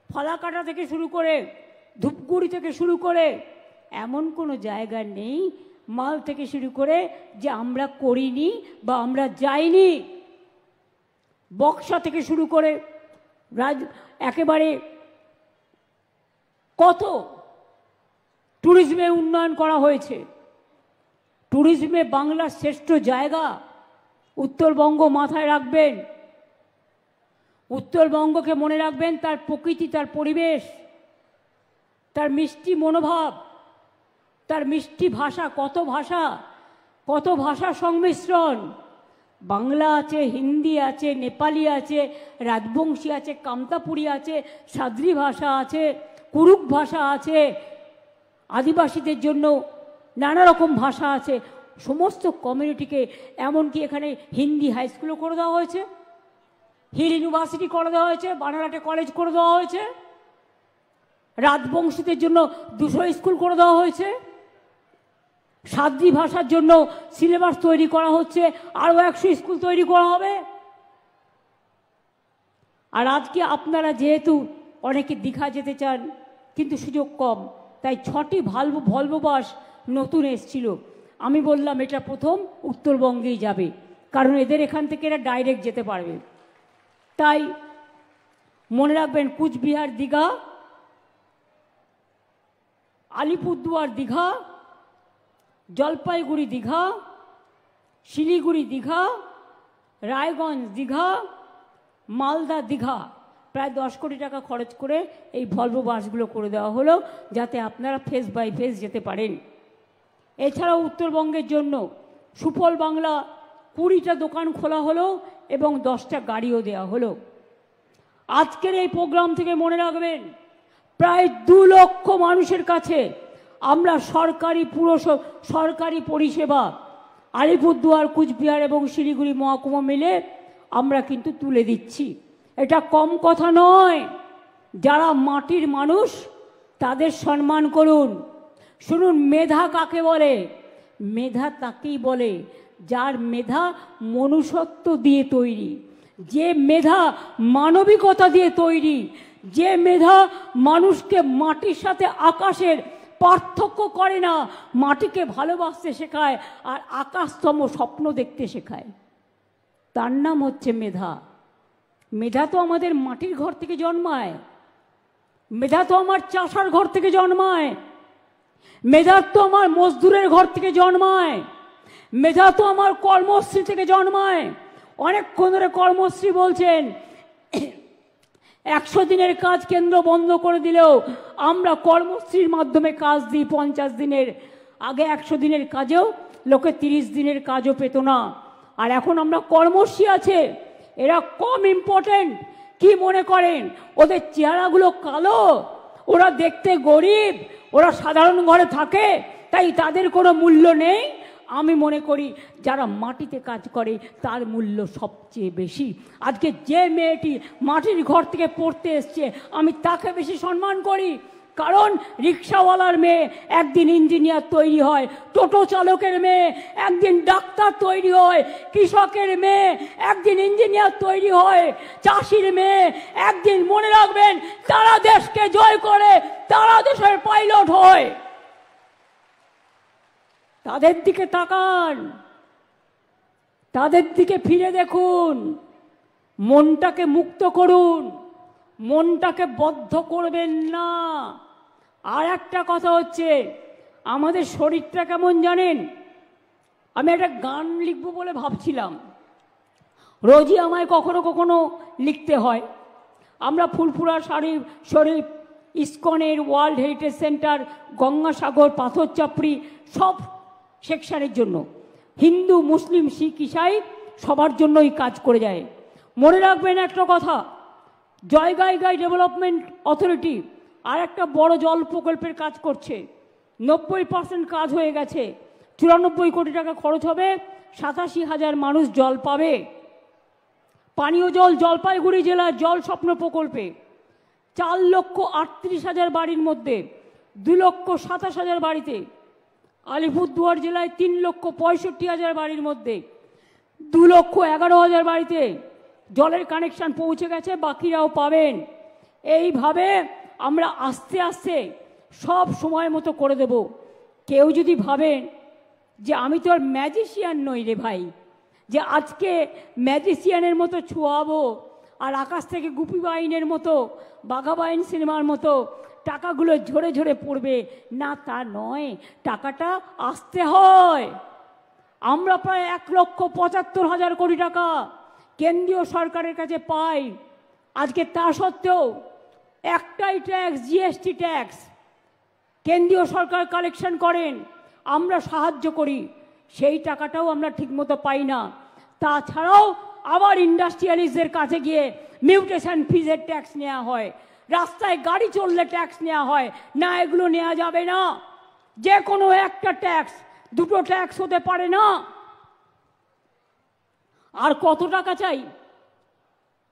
ফালাকাটা থেকে শুরু করে, ধূপগুড়ি থেকে শুরু করে, এমন কোনো জায়গা নেই মাল থেকে শুরু করে যে আমরা করিনি বা আমরা যাইনি। বক্সা থেকে শুরু করে একেবারে কত ট্যুরিজমে উন্নয়ন করা হয়েছে। ট্যুরিজমে বাংলার শ্রেষ্ঠ জায়গা উত্তরবঙ্গ, মাথায় রাখবেন। উত্তরবঙ্গকে মনে রাখবেন, তার প্রকৃতি, তার পরিবেশ, তার মিষ্টি মনোভাব, তার মিষ্টি ভাষা, কত ভাষা সংমিশ্রণ। বাংলা আছে, হিন্দি আছে, নেপালি আছে, রাজবংশী আছে, কামতাপুরি আছে, সাদ্রি ভাষা আছে, কুরুক ভাষা আছে, আদিবাসীদের জন্য নানা রকম ভাষা আছে। সমস্ত কমিউনিটিকে, এমনকি এখানে হিন্দি হাই স্কুলও করে দেওয়া হয়েছে, হিল ইউনিভার্সিটি করে দেওয়া হয়েছে, বানারহাটে কলেজ করে দেওয়া হয়েছে, রাজবংশীদের জন্য 200 স্কুল করে দেওয়া হয়েছে, সাদ্রি ভাষার জন্য সিলেবাস তৈরি করা হচ্ছে, আরও 100 স্কুল তৈরি করা হবে। আর আজকে আপনারা যেহেতু অনেকে দীঘা যেতে চান কিন্তু সুযোগ কম, তাই 6টি ভলভো বাস নতুন এসছিল। আমি বললাম এটা প্রথম উত্তরবঙ্গেই যাবে, কারণ এদের এখান থেকে এরা ডাইরেক্ট যেতে পারবে। তাই মনে রাখবেন, কুচবিহার দীঘা, আলিপুরদুয়ার দীঘা, জলপাইগুড়ি দীঘা, শিলিগুড়ি দীঘা, রায়গঞ্জ দীঘা, মালদা দীঘা, প্রায় 10 কোটি টাকা খরচ করে এই ভলভো বাসগুলো করে দেওয়া হলো, যাতে আপনারা ফেস বাই ফেস যেতে পারেন। এছাড়াও উত্তরবঙ্গের জন্য সুফল বাংলা 20টা দোকান খোলা হলো এবং 10টা গাড়িও দেওয়া হলো। আজকের এই প্রোগ্রাম থেকে মনে রাখবেন, প্রায় 2 লক্ষ মানুষের কাছে আমরা সরকারি পরিষেবা আলিপুরদুয়ার, কুচবিহার এবং শিলিগুড়ি মহকুমা মিলে আমরা কিন্তু তুলে দিচ্ছি। এটা কম কথা নয়। যারা মাটির মানুষ তাদের সম্মান করুন। শুনুন, মেধা কাকে বলে? মেধা তাকেই বলে যার মেধা মনুষ্যত্ব দিয়ে তৈরি, যে মেধা মানবিকতা দিয়ে তৈরি, যে মেধা মানুষকে মাটির সাথে আকাশের পার্থক্য করে না, মাটিকে ভালোবাসতে শেখায় আর আকাশতম স্বপ্ন দেখতে শেখায়, তার নাম হচ্ছে মেধা। মেধা তো আমাদের মাটির ঘর থেকে জন্মায়, মেধা তো আমার চাষার ঘর থেকে জন্মায়, মেধা তো আমার মজদুরের ঘর থেকে জন্মায়, মেধা তো আমার কর্মশ্রী থেকে জন্মায়। অনেকক্ষণ ধরে কর্মশ্রী বলছেন, 100 দিনের কাজ কেন্দ্র বন্ধ করে দিলেও আমরা কর্মশ্রীর মাধ্যমে কাজ দিই। 50 দিনের আগে 100 দিনের কাজেও লোকে 30 দিনের কাজও পেত না, আর এখন আমরা কর্মশ্রী আছে। এরা কম ইম্পর্টেন্ট কি মনে করেন? ওদের চেহারাগুলো কালো, ওরা দেখতে গরিব, ওরা সাধারণ ঘরে থাকে, তাই তাদের কোনো মূল্য নেই? আমি মনে করি যারা মাটিতে কাজ করে তার মূল্য সবচেয়ে বেশি। আজকে যে মেয়েটি মাটির ঘর থেকে পড়তে এসছে আমি তাকে বেশি সম্মান করি, কারণ রিক্সাওয়ালার মেয়ে একদিন ইঞ্জিনিয়ার তৈরি হয়, টোটো চালকের মেয়ে একদিন ডাক্তার তৈরি হয়, কৃষকের মেয়ে একদিন ইঞ্জিনিয়ার তৈরি হয়, চাষির মেয়ে একদিন, মনে রাখবেন, তারা দেশকে জয় করে, তারা দেশের পাইলট হয়। তাদের দিকে তাকান, তাদের দিকে ফিরে দেখুন, মনটাকে মুক্ত করুন, মনটাকে বদ্ধ করবেন না। আর একটা কথা হচ্ছে, আমাদের শরীরটা কেমন জানেন? আমি একটা গান লিখবো বলে ভাবছিলাম, রোজই আমায় কখনো কখনো লিখতে হয়। আমরা ফুলপুরা শরীফ, ইসকনের, world heritage centre, Gangasagar, Patharchapri সব সেকশনের জন্য, হিন্দু, মুসলিম, শিখ, ইসাই সবার জন্যই কাজ করে যায়। মনে রাখবেন একটা কথা, জয়গাই ডেভেলপমেন্ট অথরিটি আর একটা বড় জল প্রকল্পের কাজ করছে। 90% কাজ হয়ে গেছে, 94 কোটি টাকা খরচ হবে, 87,000 মানুষ জল পাবে। পানীয় জল জলপাইগুড়ি জেলার জল স্বপ্ন প্রকল্পে 4,38,000 বাড়ির মধ্যে 2,27,000 বাড়িতে, আলিপুরদুয়ার জেলায় 3,65,000 বাড়ির মধ্যে 2,11,000 বাড়িতে জলের কানেকশন পৌঁছে গেছে, বাকিরাও পাবেন। এইভাবে আমরা আস্তে আস্তে সব সময় মতো করে দেব। কেউ যদি ভাবেন যে আমি তো আর ম্যাজিশিয়ান নই রে ভাই, যে আজকে ম্যাজিশিয়ানের মতো ছোঁয়াবো আর আকাশ থেকে গুপি বাইনের মতো, বাঘা বাইন সিনেমার মতো টাকাগুলো ঝরে ঝরে পড়বে, না, তা নয়। টাকাটা আসতে হয়। আমরা প্রায় 1,75,000 কোটি টাকা কেন্দ্রীয় সরকারের কাছে পাই। আজকে তা সত্ত্বেও একটাই ট্যাক্স, জিএসটি ট্যাক্স, কেন্দ্রীয় সরকার কালেকশন করেন, আমরা সাহায্য করি, সেই টাকাটাও আমরা ঠিকমতো পাই না। তাছাড়াও আবার ইন্ডাস্ট্রিয়ালিস্টদের কাছে গিয়ে মিউটেশন ফিজের ট্যাক্স নেওয়া হয়, রাস্তায় গাড়ি চললে ট্যাক্স নেওয়া হয় না। এগুলো নেওয়া যাবে না। যে কোনো একটা ট্যাক্স, দুটো ট্যাক্স হতে পারে না। আর কত টাকা চাই?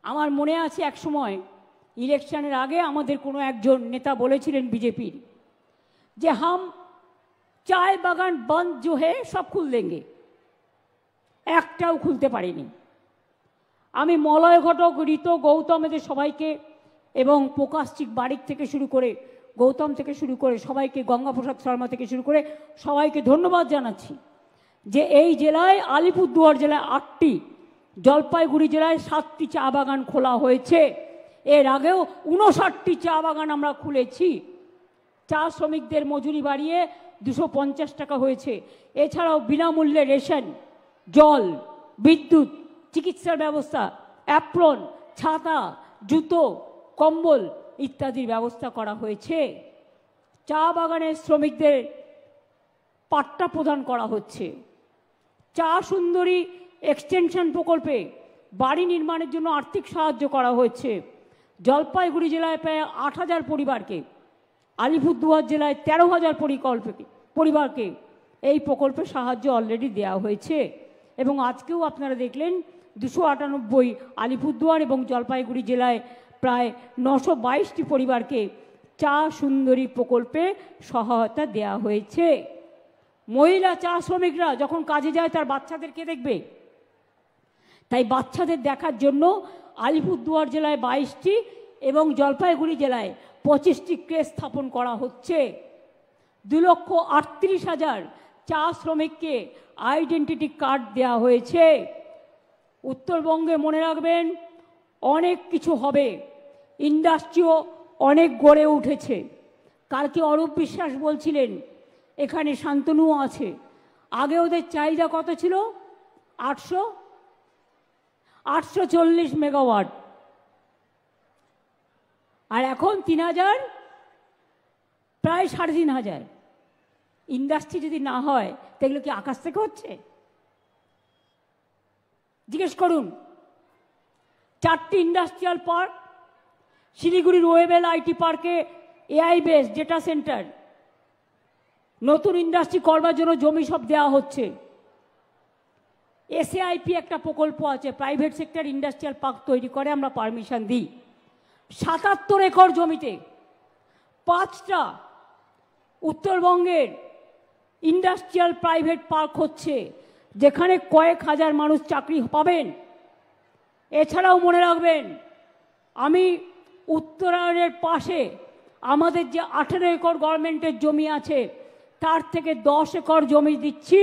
আমার মনে আছে এক সময় ইলেকশনের আগে আমাদের কোনো একজন নেতা বলেছিলেন বিজেপির, যে হাম চায় বাগান বন্ধ जो है সব খুল দেंगे। একটাও খুলতে পারিনি। আমি মলয় ঘটক, ঋত, গৌতম এদের সবাইকে এবং প্রকাশচিক বাড়ির থেকে শুরু করে, গৌতম থেকে শুরু করে সবাইকে, গঙ্গাপ্রসাদ শর্মা থেকে শুরু করে সবাইকে ধন্যবাদ জানাচ্ছি যে এই জেলায়, আলিপুরদুয়ার জেলায় 8টি, জলপাইগুড়ি জেলায় 7টি চা বাগান খোলা হয়েছে। এর আগেও 59টি চা বাগান আমরা খুলেছি। চা শ্রমিকদের মজুরি বাড়িয়ে 250 টাকা হয়েছে। এছাড়াও বিনামূল্যে রেশন, জল, বিদ্যুৎ, চিকিৎসার ব্যবস্থা, অ্যাপ্রন, ছাতা, জুতো, কম্বল ইত্যাদির ব্যবস্থা করা হয়েছে। চা বাগানের শ্রমিকদের পাট্টা প্রদান করা হচ্ছে। চা সুন্দরী এক্সটেনশন প্রকল্পে বাড়ি নির্মাণের জন্য আর্থিক সাহায্য করা হয়েছে। জলপাইগুড়ি জেলায় প্রায় 8,000 পরিবারকে, আলিপুরদুয়ার জেলায় 13,000 পরিবারকে এই প্রকল্পের সাহায্য অলরেডি দেওয়া হয়েছে এবং আজকেও আপনারা দেখলেন 298 আলিপুরদুয়ার এবং জলপাইগুড়ি জেলায় প্রায় 922টি পরিবারকে চা সুন্দরী প্রকল্পে সহায়তা দেওয়া হয়েছে। মহিলা চা শ্রমিকরা যখন কাজে যায় তার বাচ্চাদেরকে দেখবে, তাই বাচ্চাদের দেখার জন্য আলিপুরদুয়ার জেলায় 22টি এবং জলপাইগুড়ি জেলায় 25টি ক্রেশ স্থাপন করা হচ্ছে। 2,38,000 চা শ্রমিককে আইডেন্টিটি কার্ড দেওয়া হয়েছে। উত্তরবঙ্গে মনে রাখবেন অনেক কিছু হবে, ইন্ডাস্ট্রিও অনেক গড়ে উঠেছে। কালকে অরূপ বিশ্বাস বলছিলেন এখানে শান্তনুও আছে, আগে ওদের চাহিদা কত ছিল? 840 মেগাওয়াট, আর এখন 3,000, প্রায় 3,500। ইন্ডাস্ট্রি যদি না হয় তাহলে কি আকাশ থেকে হচ্ছে? জিজ্ঞেস করুন। 4টি ইন্ডাস্ট্রিয়াল পার্ক, শিলিগুড়ির ওয়েবেল আইটি পার্কে এআই বেস ডেটা সেন্টার, নতুন ইন্ডাস্ট্রি করবার জন্য জমি সব দেওয়া হচ্ছে। এসএআইপি একটা প্রকল্প আছে, প্রাইভেট সেক্টর ইন্ডাস্ট্রিয়াল পার্ক তৈরি করে আমরা পারমিশন দিই। 77 একর জমিতে 5টা উত্তরবঙ্গের ইন্ডাস্ট্রিয়াল প্রাইভেট পার্ক হচ্ছে, যেখানে কয়েক হাজার মানুষ চাকরি পাবেন। এছাড়াও মনে রাখবেন আমি উত্তরায়ণের পাশে আমাদের যে 18 একর গভর্নমেন্টের জমি আছে তার থেকে 10 একর জমি দিচ্ছি,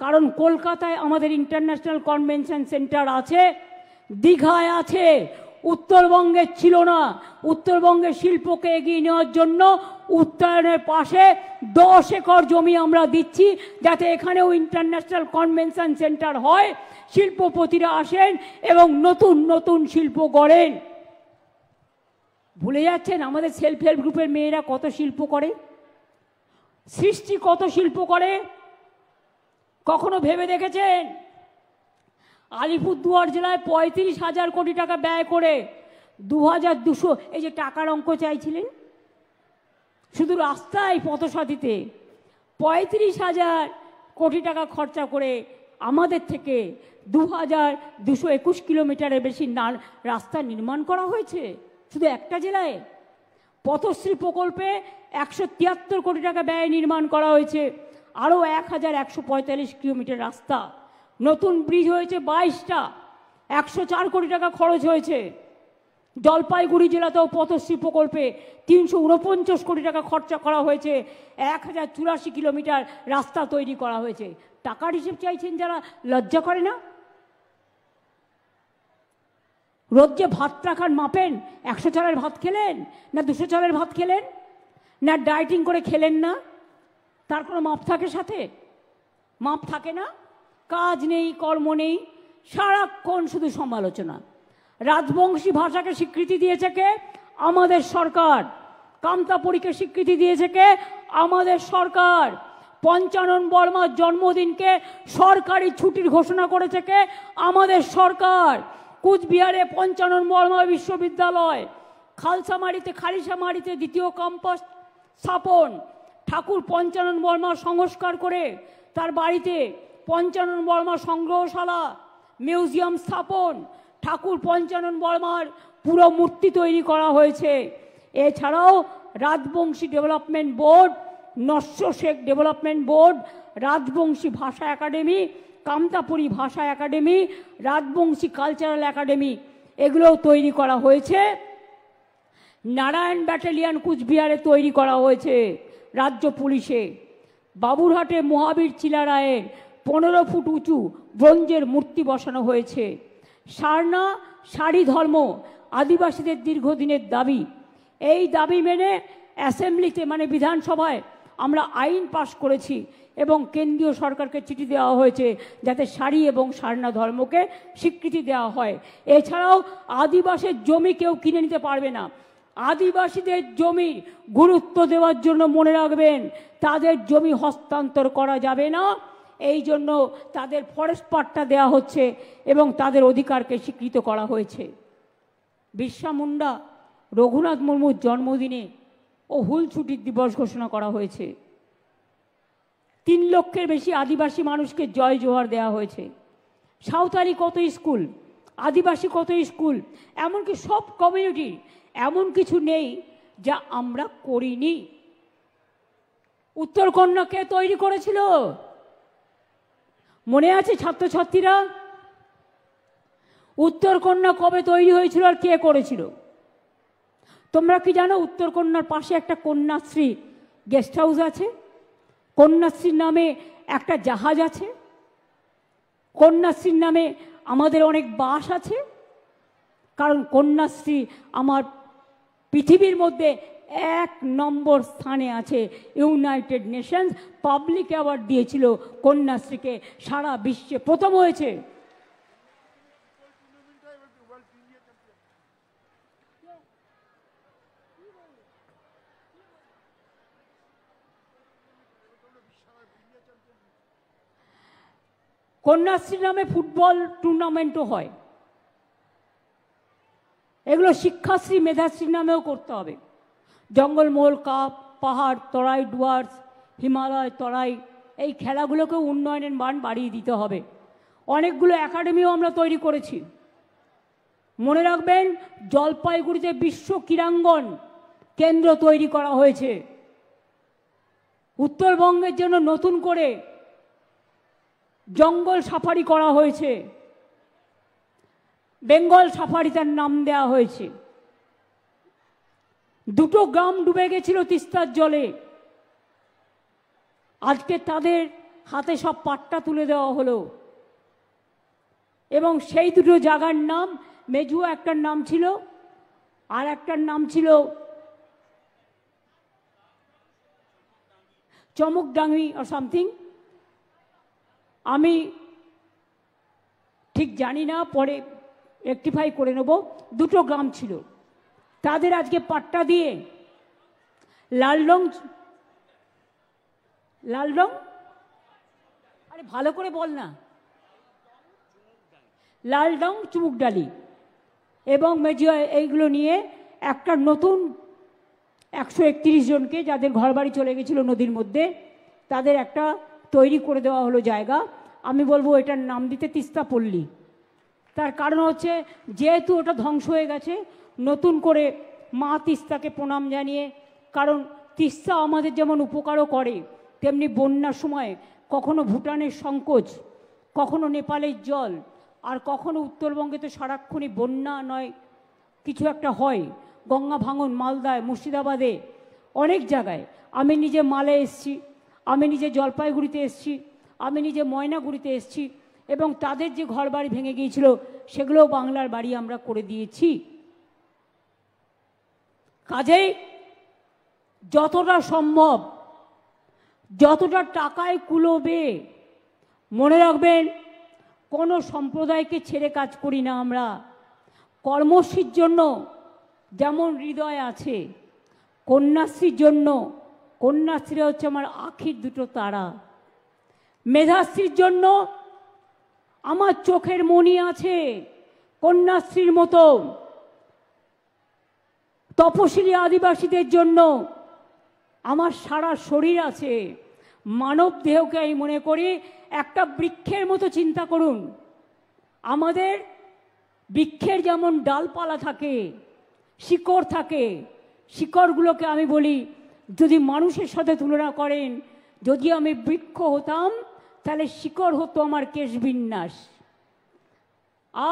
কারণ কলকাতায় আমাদের ইন্টারন্যাশনাল কনভেনশন সেন্টার আছে, দীঘায় আছে, উত্তরবঙ্গে ছিল না। উত্তরবঙ্গের শিল্পকে এগিয়ে নেওয়ার জন্য উত্তরায়ণের পাশে 10 একর জমি আমরা দিচ্ছি, যাতে এখানেও ইন্টারন্যাশনাল কনভেনশন সেন্টার হয়, শিল্পপতিরা আসেন এবং নতুন নতুন শিল্প গড়েন। ভুলে যাচ্ছেন আমাদের সেলফ হেল্প গ্রুপের মেয়েরা কত শিল্প করে, সৃষ্টি কত শিল্প করে, কখনো ভেবে দেখেছেন? আলিপুরদুয়ার জেলায় 35,000 কোটি টাকা ব্যয় করে 2,200, এই যে টাকার অঙ্ক চাইছিলেন শুধু রাস্তায় পথসাথীতে, 35,000 কোটি টাকা খরচা করে আমাদের থেকে 2,221 কিলোমিটারের বেশি রাস্তা নির্মাণ করা হয়েছে শুধু একটা জেলায়। পথশ্রী প্রকল্পে 173 কোটি টাকা ব্যয় নির্মাণ করা হয়েছে, আরও 1,145 কিলোমিটার রাস্তা। নতুন ব্রিজ হয়েছে 22টা, 104 কোটি টাকা খরচ হয়েছে। জলপাইগুড়ি জেলাতেও পথশ্রী প্রকল্পে 349 কোটি টাকা খরচা করা হয়েছে, 1,084 কিলোমিটার রাস্তা তৈরি করা হয়েছে। টাকার হিসেব চাইছেন যারা, লজ্জা করে না? রোজ যে ভাতটা খান মাপেন, 100 চালের ভাত খেলেন না 200 চালের ভাত খেলেন, না ডায়েটিং করে খেলেন না, তার কোনো মাপ থাকে? সাথে মাপ থাকে না। কাজ নেই, কর্ম নেই, সারাক্ষণ শুধু সমালোচনা। রাজবংশী ভাষাকে স্বীকৃতি দিয়েছে কে? আমাদের সরকার। কামতাপুরীকে স্বীকৃতি দিয়েছে কে? আমাদের সরকার। পঞ্চানন বর্মার জন্মদিনকে সরকারি ছুটির ঘোষণা করেছে কে? আমাদের সরকার। কুচবিহারে পঞ্চানন বর্মা বিশ্ববিদ্যালয়, খালিশামারিতে দ্বিতীয় ক্যাম্পাস স্থাপন, ঠাকুর পঞ্চানন বর্মা সংস্কার করে তার বাড়িতে পঞ্চানন বর্মা সংগ্রহশালা মিউজিয়াম স্থাপন, ঠাকুর পঞ্চানন বর্মার পুরো মূর্তি তৈরি করা হয়েছে। এছাড়াও রাজবংশী ডেভেলপমেন্ট বোর্ড, নস্য শেখ ডেভেলপমেন্ট বোর্ড, রাজবংশী ভাষা একাডেমি, কামতাপুরী ভাষা একাডেমি, রাজবংশী কালচারাল একাডেমি, এগুলোও তৈরি করা হয়েছে। নারায়ণ ব্যাটালিয়ান কুচবিহারে তৈরি করা হয়েছে রাজ্য পুলিশে। বাবুরহাটে মহাবীর চিলারায়ের 15 ফুট উঁচু ব্রোঞ্জের মূর্তি বসানো হয়েছে। সারনা সারি ধর্ম আদিবাসীদের দীর্ঘদিনের দাবি, এই দাবি মেনে অ্যাসেম্বলিতে মানে বিধানসভায় আমরা আইন পাশ করেছি এবং কেন্দ্রীয় সরকারকে চিঠি দেওয়া হয়েছে যাতে সারি এবং সারনা ধর্মকে স্বীকৃতি দেওয়া হয়। এছাড়াও আদিবাসীর জমি কেউ কিনে নিতে পারবে না। আদিবাসীদের জমি গুরুত্ব দেওয়ার জন্য মনে রাখবেন তাদের জমি হস্তান্তর করা যাবে না, এই জন্য তাদের ফরেস্ট পাট্টা দেওয়া হচ্ছে এবং তাদের অধিকারকে স্বীকৃত করা হয়েছে। বিরসা মুন্ডা রঘুনাথ মুর্মুর জন্মদিনে ও হুল ছুটির দিবস ঘোষণা করা হয়েছে। 3 লক্ষের বেশি আদিবাসী মানুষকে জয় জোহার দেওয়া হয়েছে। সাঁওতালি কত স্কুল, আদিবাসী কত স্কুল, এমনকি সব কমিউনিটির এমন কিছু নেই যা আমরা করিনি। উত্তরকন্যা কে তৈরি করেছিল মনে আছে ছাত্রছাত্রীরা? উত্তরকন্যা কবে তৈরি হয়েছিল আর কে করেছিল? তোমরা কি জানো উত্তরকন্যার পাশে একটা কন্যাশ্রী গেস্ট হাউস আছে? কন্যাশ্রীর নামে একটা জাহাজ আছে, কন্যাশ্রীর নামে আমাদের অনেক বাস আছে। কারণ কন্যাশ্রী আমার পৃথিবীর মধ্যে 1 নম্বর স্থানে আছে। ইউনাইটেড নেশনস পাবলিক অ্যাওয়ার্ড দিয়েছিল কন্যাশ্রীকে, সারা বিশ্বে প্রথম হয়েছে। কন্যাশ্রী নামে ফুটবল টুর্নামেন্টও হয়। এগুলো শিক্ষাশ্রী মেধাশ্রী নামেও করতে হবে। জঙ্গলমহল কাপ, পাহাড় তরাই ডুয়ার্স, হিমালয় তরাই, এই খেলাগুলোকেও উন্নয়নের মান বাড়িয়ে দিতে হবে। অনেকগুলো একাডেমিও আমরা তৈরি করেছি। মনে রাখবেন জলপাইগুড়িতে বিশ্ব ক্রীড়াঙ্গন কেন্দ্র তৈরি করা হয়েছে। উত্তরবঙ্গের জন্য নতুন করে জঙ্গল সাফারি করা হয়েছে, বেঙ্গল সাফারি তার নাম দেওয়া হয়েছে। 2টো গ্রাম ডুবে গেছিল তিস্তার জলে, আজকে তাদের হাতে সব পাট্টা তুলে দেওয়া হলো। এবং সেই 2টো জায়গার নাম, মেজুয়া একটার নাম ছিল, আর একটার নাম ছিল চমকডাঙ্গি আর সামথিং, আমি ঠিক জানি না, পরে রেকটিফাই করে নেব। 2টো গ্রাম ছিল, তাদের আজকে পাট্টা দিয়ে লালডং, আরে ভালো করে বল না, লালডং চুমুকডালি এবং মেজিয়া, এইগুলো নিয়ে একটা নতুন 131 জনকে যাদের ঘরবাড়ি চলে গেছিল নদীর মধ্যে, তাদের একটা তৈরি করে দেওয়া হলো জায়গা। আমি বলবো এটার নাম দিতে তিস্তা পল্লী। তার কারণ হচ্ছে যেহেতু ওটা ধ্বংস হয়ে গেছে, নতুন করে মা তিস্তাকে প্রণাম জানিয়ে, কারণ তিস্তা আমাদের যেমন উপকারও করে, তেমনি বন্যার সময় কখনো ভুটানের সংকোচ, কখনো নেপালের জল, আর কখনো উত্তরবঙ্গে তো সারাক্ষণই বন্যা নয় কিছু একটা হয়, গঙ্গা ভাঙন মালদায়, মুর্শিদাবাদে, অনেক জায়গায়। আমি নিজে মালে এসছি, আমি নিজে জলপাইগুড়িতে এসছি, আমি নিজে ময়নাগুড়িতে এসছি, এবং তাদের যে ঘর বাড়ি ভেঙে গিয়েছিল সেগুলোও বাংলার বাড়ি আমরা করে দিয়েছি। কাজেই যতটা সম্ভব, যতটা টাকায় কুলোবে, মনে রাখবেন কোনো সম্প্রদায়কে ছেড়ে কাজ করি না আমরা। কর্মশ্রীর জন্য যেমন হৃদয় আছে, কন্যাশ্রীর জন্য, কন্যাশ্রী হচ্ছে আমার আখির 2টো তারা। মেধাশ্রীর জন্য আমার চোখের মণি আছে কন্যাশ্রীর মতো। তপশিলি আদিবাসীদের জন্য আমার সারা শরীর আছে। মানব দেহকে আমি মনে করি একটা বৃক্ষের মতো চিন্তা করুন। আমাদের বৃক্ষের যেমন ডালপালা থাকে, শিকড় থাকে, শিকড়গুলোকে আমি বলি যদি মানুষের সাথে তুলনা করেন, যদি আমি বৃক্ষ হতাম তাহলে শিকড় হতো আমার কেশবিন্যাস,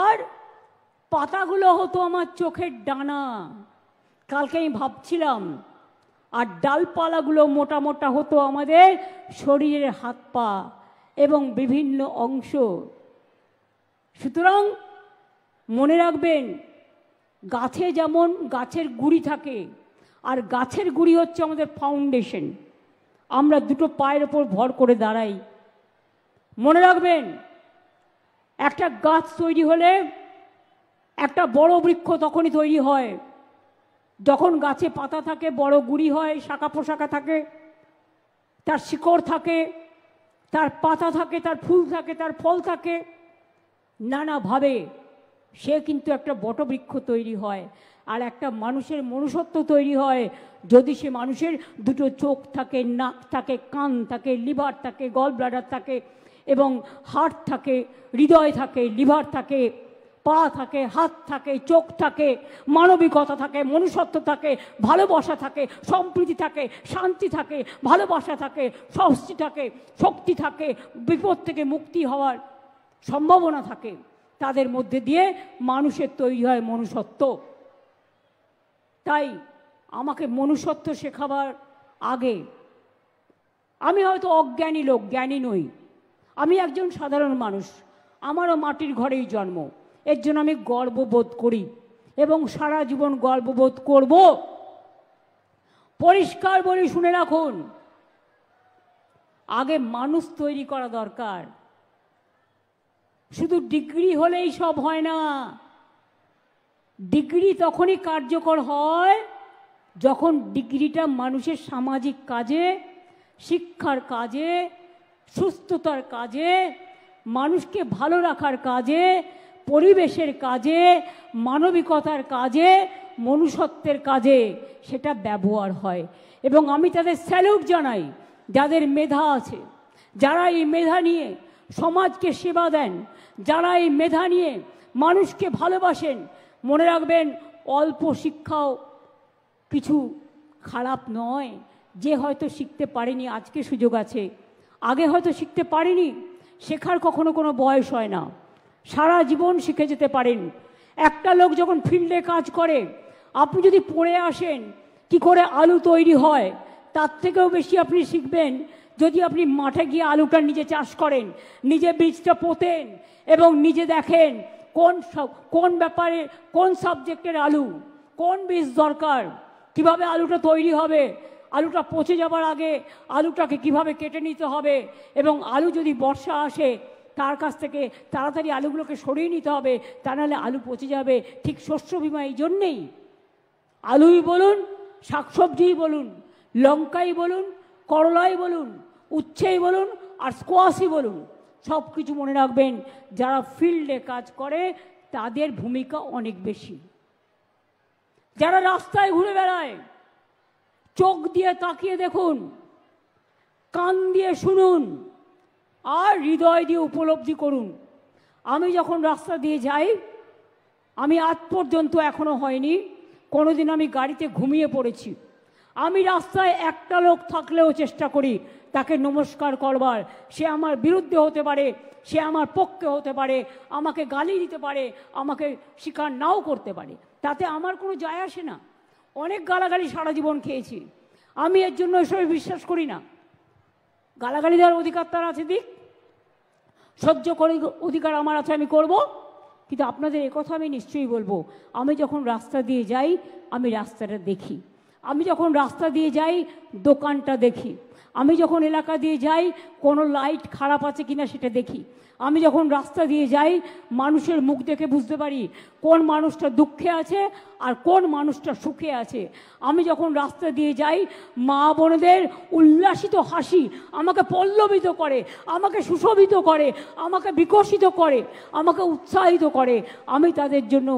আর পাতাগুলো হতো আমার চোখের ডানা। কালকে আমি ভাবছিলাম, আর ডালপালাগুলো মোটা মোটা হতো আমাদের শরীরের হাত পা এবং বিভিন্ন অংশ। সুতরাং মনে রাখবেন গাছে যেমন গাছের গুঁড়ি থাকে, আর গাছের গুঁড়ি হচ্ছে আমাদের ফাউন্ডেশন। আমরা 2টো পায়ের ওপর ভর করে দাঁড়াই। মনে রাখবেন একটা গাছ তৈরি হলে একটা বড় বৃক্ষ তখনই তৈরি হয় যখন গাছে পাতা থাকে, বড় গুঁড়ি হয়, শাখা প্রশাখা থাকে, তার শিকড় থাকে, তার পাতা থাকে, তার ফুল থাকে, তার ফল থাকে, নানাভাবে সে কিন্তু একটা বটবৃক্ষ তৈরি হয়। আর একটা মানুষের মনুষ্যত্ব তৈরি হয় যদি সে মানুষের দুটো চোখ থাকে, নাক থাকে, কান থাকে, লিভার থাকে, গল ব্লাডার থাকে এবং হার্ট থাকে, হৃদয় থাকে, লিভার থাকে, পা থাকে, হাত থাকে, চোখ থাকে, মানবিকতা থাকে, মনুষ্যত্ব থাকে, ভালোবাসা থাকে, সম্প্রীতি থাকে, শান্তি থাকে, ভালোবাসা থাকে, স্বস্তি থাকে, শক্তি থাকে, বিপদ থেকে মুক্তি হওয়ার সম্ভাবনা থাকে। তাদের মধ্যে দিয়ে মানুষের তৈরি হয় মনুষ্যত্ব। তাই আমাকে মনুষ্যত্ব শেখাবার আগে আমি হয়তো অজ্ঞানী লোক, জ্ঞানী নই, আমি একজন সাধারণ মানুষ, আমারও মাটির ঘরেই জন্ম। এর জন্য আমি গর্ববোধ করি এবং সারা জীবন গর্ববোধ করব। পরিষ্কার বলে শুনে রাখুন, আগে মানুষ তৈরি করা দরকার। শুধু ডিগ্রি হলেই সব হয় না। ডিগ্রি তখনই কার্যকর হয় যখন ডিগ্রিটা মানুষের সামাজিক কাজে, শিক্ষার কাজে, সুস্থতার কাজে, মানুষকে ভালো রাখার কাজে, পরিবেশের কাজে, মানবিকতার কাজে, মনুষ্যত্বের কাজে সেটা ব্যবহার হয়। এবং আমি তাদের স্যালুট জানাই যাদের মেধা আছে, যারা এই মেধা নিয়ে সমাজকে সেবা দেন, যারা এই মেধা নিয়ে মানুষকে ভালোবাসেন। মনে রাখবেন, অল্প শিক্ষাও কিছু খারাপ নয়। যে হয়তো শিখতে পারেনি, আজকে সুযোগ আছে, আগে হয়তো শিখতে পারেনি, শেখার কখনো কোনো বয়স হয় না, সারা জীবন শিখে যেতে পারেন। একটা লোক যখন ফিল্ডে কাজ করে, আপনি যদি পড়ে আসেন কি করে আলু তৈরি হয়, তার থেকেও বেশি আপনি শিখবেন যদি আপনি মাঠে গিয়ে আলুটা নিজে চাষ করেন, নিজে বীজটা পোতেন এবং নিজে দেখেন কোন ব্যাপারে, কোন সাবজেক্টের আলু, কোন বীজ দরকার, কিভাবে আলুটা তৈরি হবে, আলুটা পচে যাবার আগে আলুটাকে কিভাবে কেটে নিতে হবে, এবং আলু যদি বর্ষা আসে তার কাছ থেকে তাড়াতাড়ি আলুগুলোকে সরিয়ে নিতে হবে, তা নাহলে আলু পচে যাবে। ঠিক শস্য বীমা এই জন্যেই, আলুই বলুন, শাকসবজিই বলুন, লঙ্কাই বলুন, করলাই বলুন, উচ্ছেই বলুন আর স্কোয়াশই বলুন, সব কিছু মনে রাখবেন যারা ফিল্ডে কাজ করে তাদের ভূমিকা অনেক বেশি। যারা রাস্তায় ঘুরে বেড়ায়, চোখ দিয়ে তাকিয়ে দেখুন, কান দিয়ে শুনুন আর হৃদয় দিয়ে উপলব্ধি করুন। আমি যখন রাস্তা দিয়ে যাই, আমি আজ পর্যন্ত এখনো হয়নি কোনোদিন আমি গাড়িতে ঘুমিয়ে পড়েছি। আমি রাস্তায় একটা লোক থাকলেও চেষ্টা করি তাকে নমস্কার করবার। সে আমার বিরুদ্ধে হতে পারে, সে আমার পক্ষে হতে পারে, আমাকে গালি দিতে পারে, আমাকে স্বীকার নাও করতে পারে, তাতে আমার কোনো যায় আসে না। অনেক গালাগালি সারা জীবন খেয়েছি, আমি এর জন্য এসবে বিশ্বাস করি না। গালাগালি দেওয়ার অধিকার তার আছে, দিক, সহ্য করে অধিকার আমার আছে, আমি করব। কিন্তু আপনাদের একথা আমি নিশ্চয়ই বলবো, আমি যখন রাস্তা দিয়ে যাই আমি রাস্তাটা দেখি, আমি যখন রাস্তা দিয়ে যাই দোকানটা দেখি, আমি যখন এলাকা দিয়ে যাই কোনো লাইট খারাপ আছে কিনা সেটা দেখি, আমি যখন রাস্তা দিয়ে যাই মানুষের মুখ দেখে বুঝতে পারি কোন মানুষটা দুঃখে আছে আর কোন মানুষটা সুখে আছে। আমি যখন রাস্তা দিয়ে যাই মা বোনেদের উল্লাসিত হাসি আমাকে পল্লবিত করে, আমাকে সুশোভিত করে, আমাকে বিকশিত করে, আমাকে উৎসাহিত করে। আমি তাদের জন্য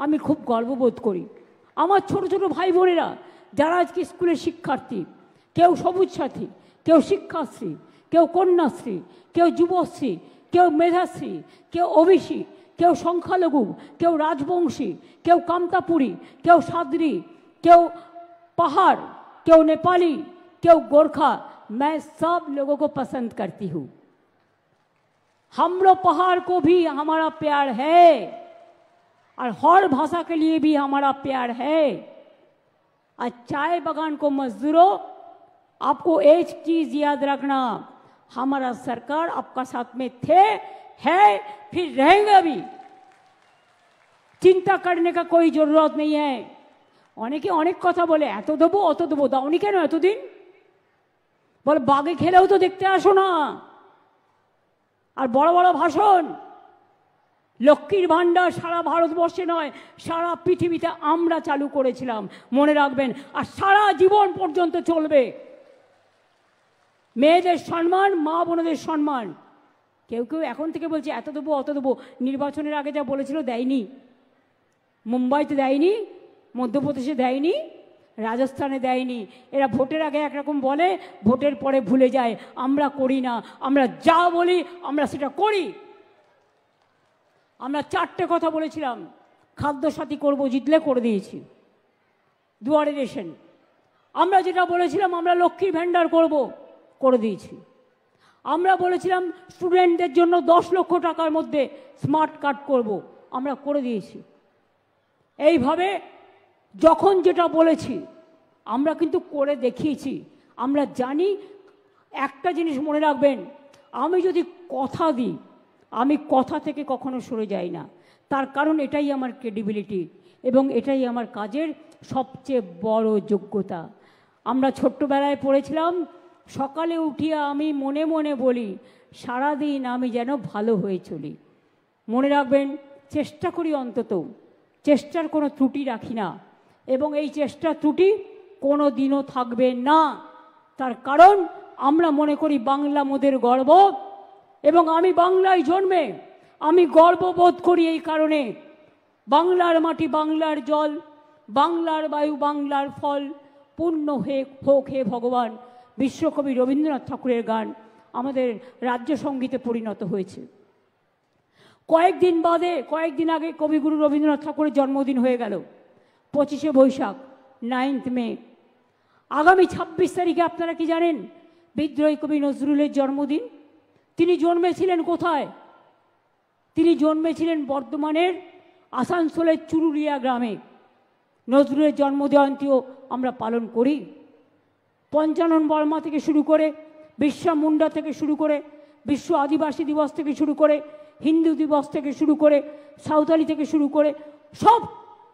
আমি খুব গর্ববোধ করি। আমার ছোট ছোট ভাই বোনেরা যারা আজকে স্কুলের শিক্ষার্থী, কেউ সবুজ সাথী, কেউ শিক্ষাশ্রী, কেউ কন্যাশ্রী, কেউ যুবশ্রী, কেউ মেধাশ্রী, কেউ ওবিসি, কেউ সংখ্যালঘু, কেউ রাজবংশী, কেউ কামতাপুরী, কেউ সাদরি, কেউ पहाड़, केव नेपाली, केव गोरखा, मैं सब लोगों को पसंद करती हूँ। हम लोग पहाड़ को भी हमारा प्यार है और हर भाषा के लिए भी हमारा प्यार है। और चाय बागान को मजदूरों, आपको एक चीज याद रखना, हमारा सरकार आपका साथ में थे, है, फिर रहेंगे भी। चिंता करने का कोई जरूरत नहीं है। অনেকে অনেক কথা বলে, এত দেবো অত দেবো, দাওনি কেন এতদিন? বলে বাগে খেলেও তো দেখতে আসো না। আর বড় বড় ভাষণ, লক্ষ্মীর ভাণ্ডার সারা ভারতবর্ষে নয় সারা পৃথিবীতে আমরা চালু করেছিলাম, মনে রাখবেন। আর সারা জীবন পর্যন্ত চলবে। মেয়েদের সম্মান, মা বোনদের সম্মান। কেউ কেউ এখন থেকে বলছে এত দেবো অত দেবো, নির্বাচনের আগে যা বলেছিল দেয়নি, মুম্বাইতে দেয়নি, মধ্যপ্রদেশে দেয়নি, রাজস্থানে দেয়নি। এরা ভোটের আগে একরকম বলে, ভোটের পরে ভুলে যায়। আমরা করি না, আমরা যা বলি আমরা সেটা করি। আমরা 4টে কথা বলেছিলাম, খাদ্যসাথী করব, জিতলে করে দিয়েছি। দুয়ারে রেশন আমরা যেটা বলেছিলাম, আমরা লক্ষ্মীর ভাণ্ডার করব, করে দিয়েছি। আমরা বলেছিলাম স্টুডেন্টদের জন্য 10 লক্ষ টাকার মধ্যে স্মার্ট কার্ড করব, আমরা করে দিয়েছি। এইভাবে যখন যেটা বলেছি আমরা কিন্তু করে দেখিয়েছি। আমরা জানি, একটা জিনিস মনে রাখবেন, আমি যদি কথা দিই, আমি কথা থেকে কখনো সরে যাই না। তার কারণ এটাই আমার ক্রেডিবিলিটি এবং এটাই আমার কাজের সবচেয়ে বড় যোগ্যতা। আমরা ছোট্টবেলায় পড়েছিলাম, সকালে উঠিয়া আমি মনে মনে বলি, সারাদিন আমি যেন ভালো হয়ে চলি। মনে রাখবেন, চেষ্টা করি, অন্তত চেষ্টার কোনো ত্রুটি রাখি না এবং এই চেষ্টা ত্রুটি কোনো দিনও থাকবে না। তার কারণ আমরা মনে করি বাংলা মোদের গর্ব এবং আমি বাংলায় জন্মে আমি গর্ববোধ করি। এই কারণে বাংলার মাটি, বাংলার জল, বাংলার বায়ু, বাংলার ফল পূর্ণ হোক হে ভগবান বিশ্বকবি রবীন্দ্রনাথ ঠাকুরের গান আমাদের রাজ্য সঙ্গীতে পরিণত হয়েছে। কয়েকদিন আগে কবিগুরু রবীন্দ্রনাথ ঠাকুরের জন্মদিন হয়ে গেল, 25শে বৈশাখ, 9th মে। আগামী 26 তারিখে আপনারা কি জানেন? বিদ্রোহী কবি নজরুলের জন্মদিন। তিনি জন্মেছিলেন কোথায়? তিনি জন্মেছিলেন বর্ধমানের আসানসোলের চুরুলিয়া গ্রামে। নজরুলের জন্মজয়ন্তীও আমরা পালন করি। পঞ্চানন বর্মা থেকে শুরু করে, বিরসা মুন্ডা থেকে শুরু করে, বিশ্ব আদিবাসী দিবস থেকে শুরু করে, হিন্দু দিবস থেকে শুরু করে, সাঁওতালি থেকে শুরু করে, সব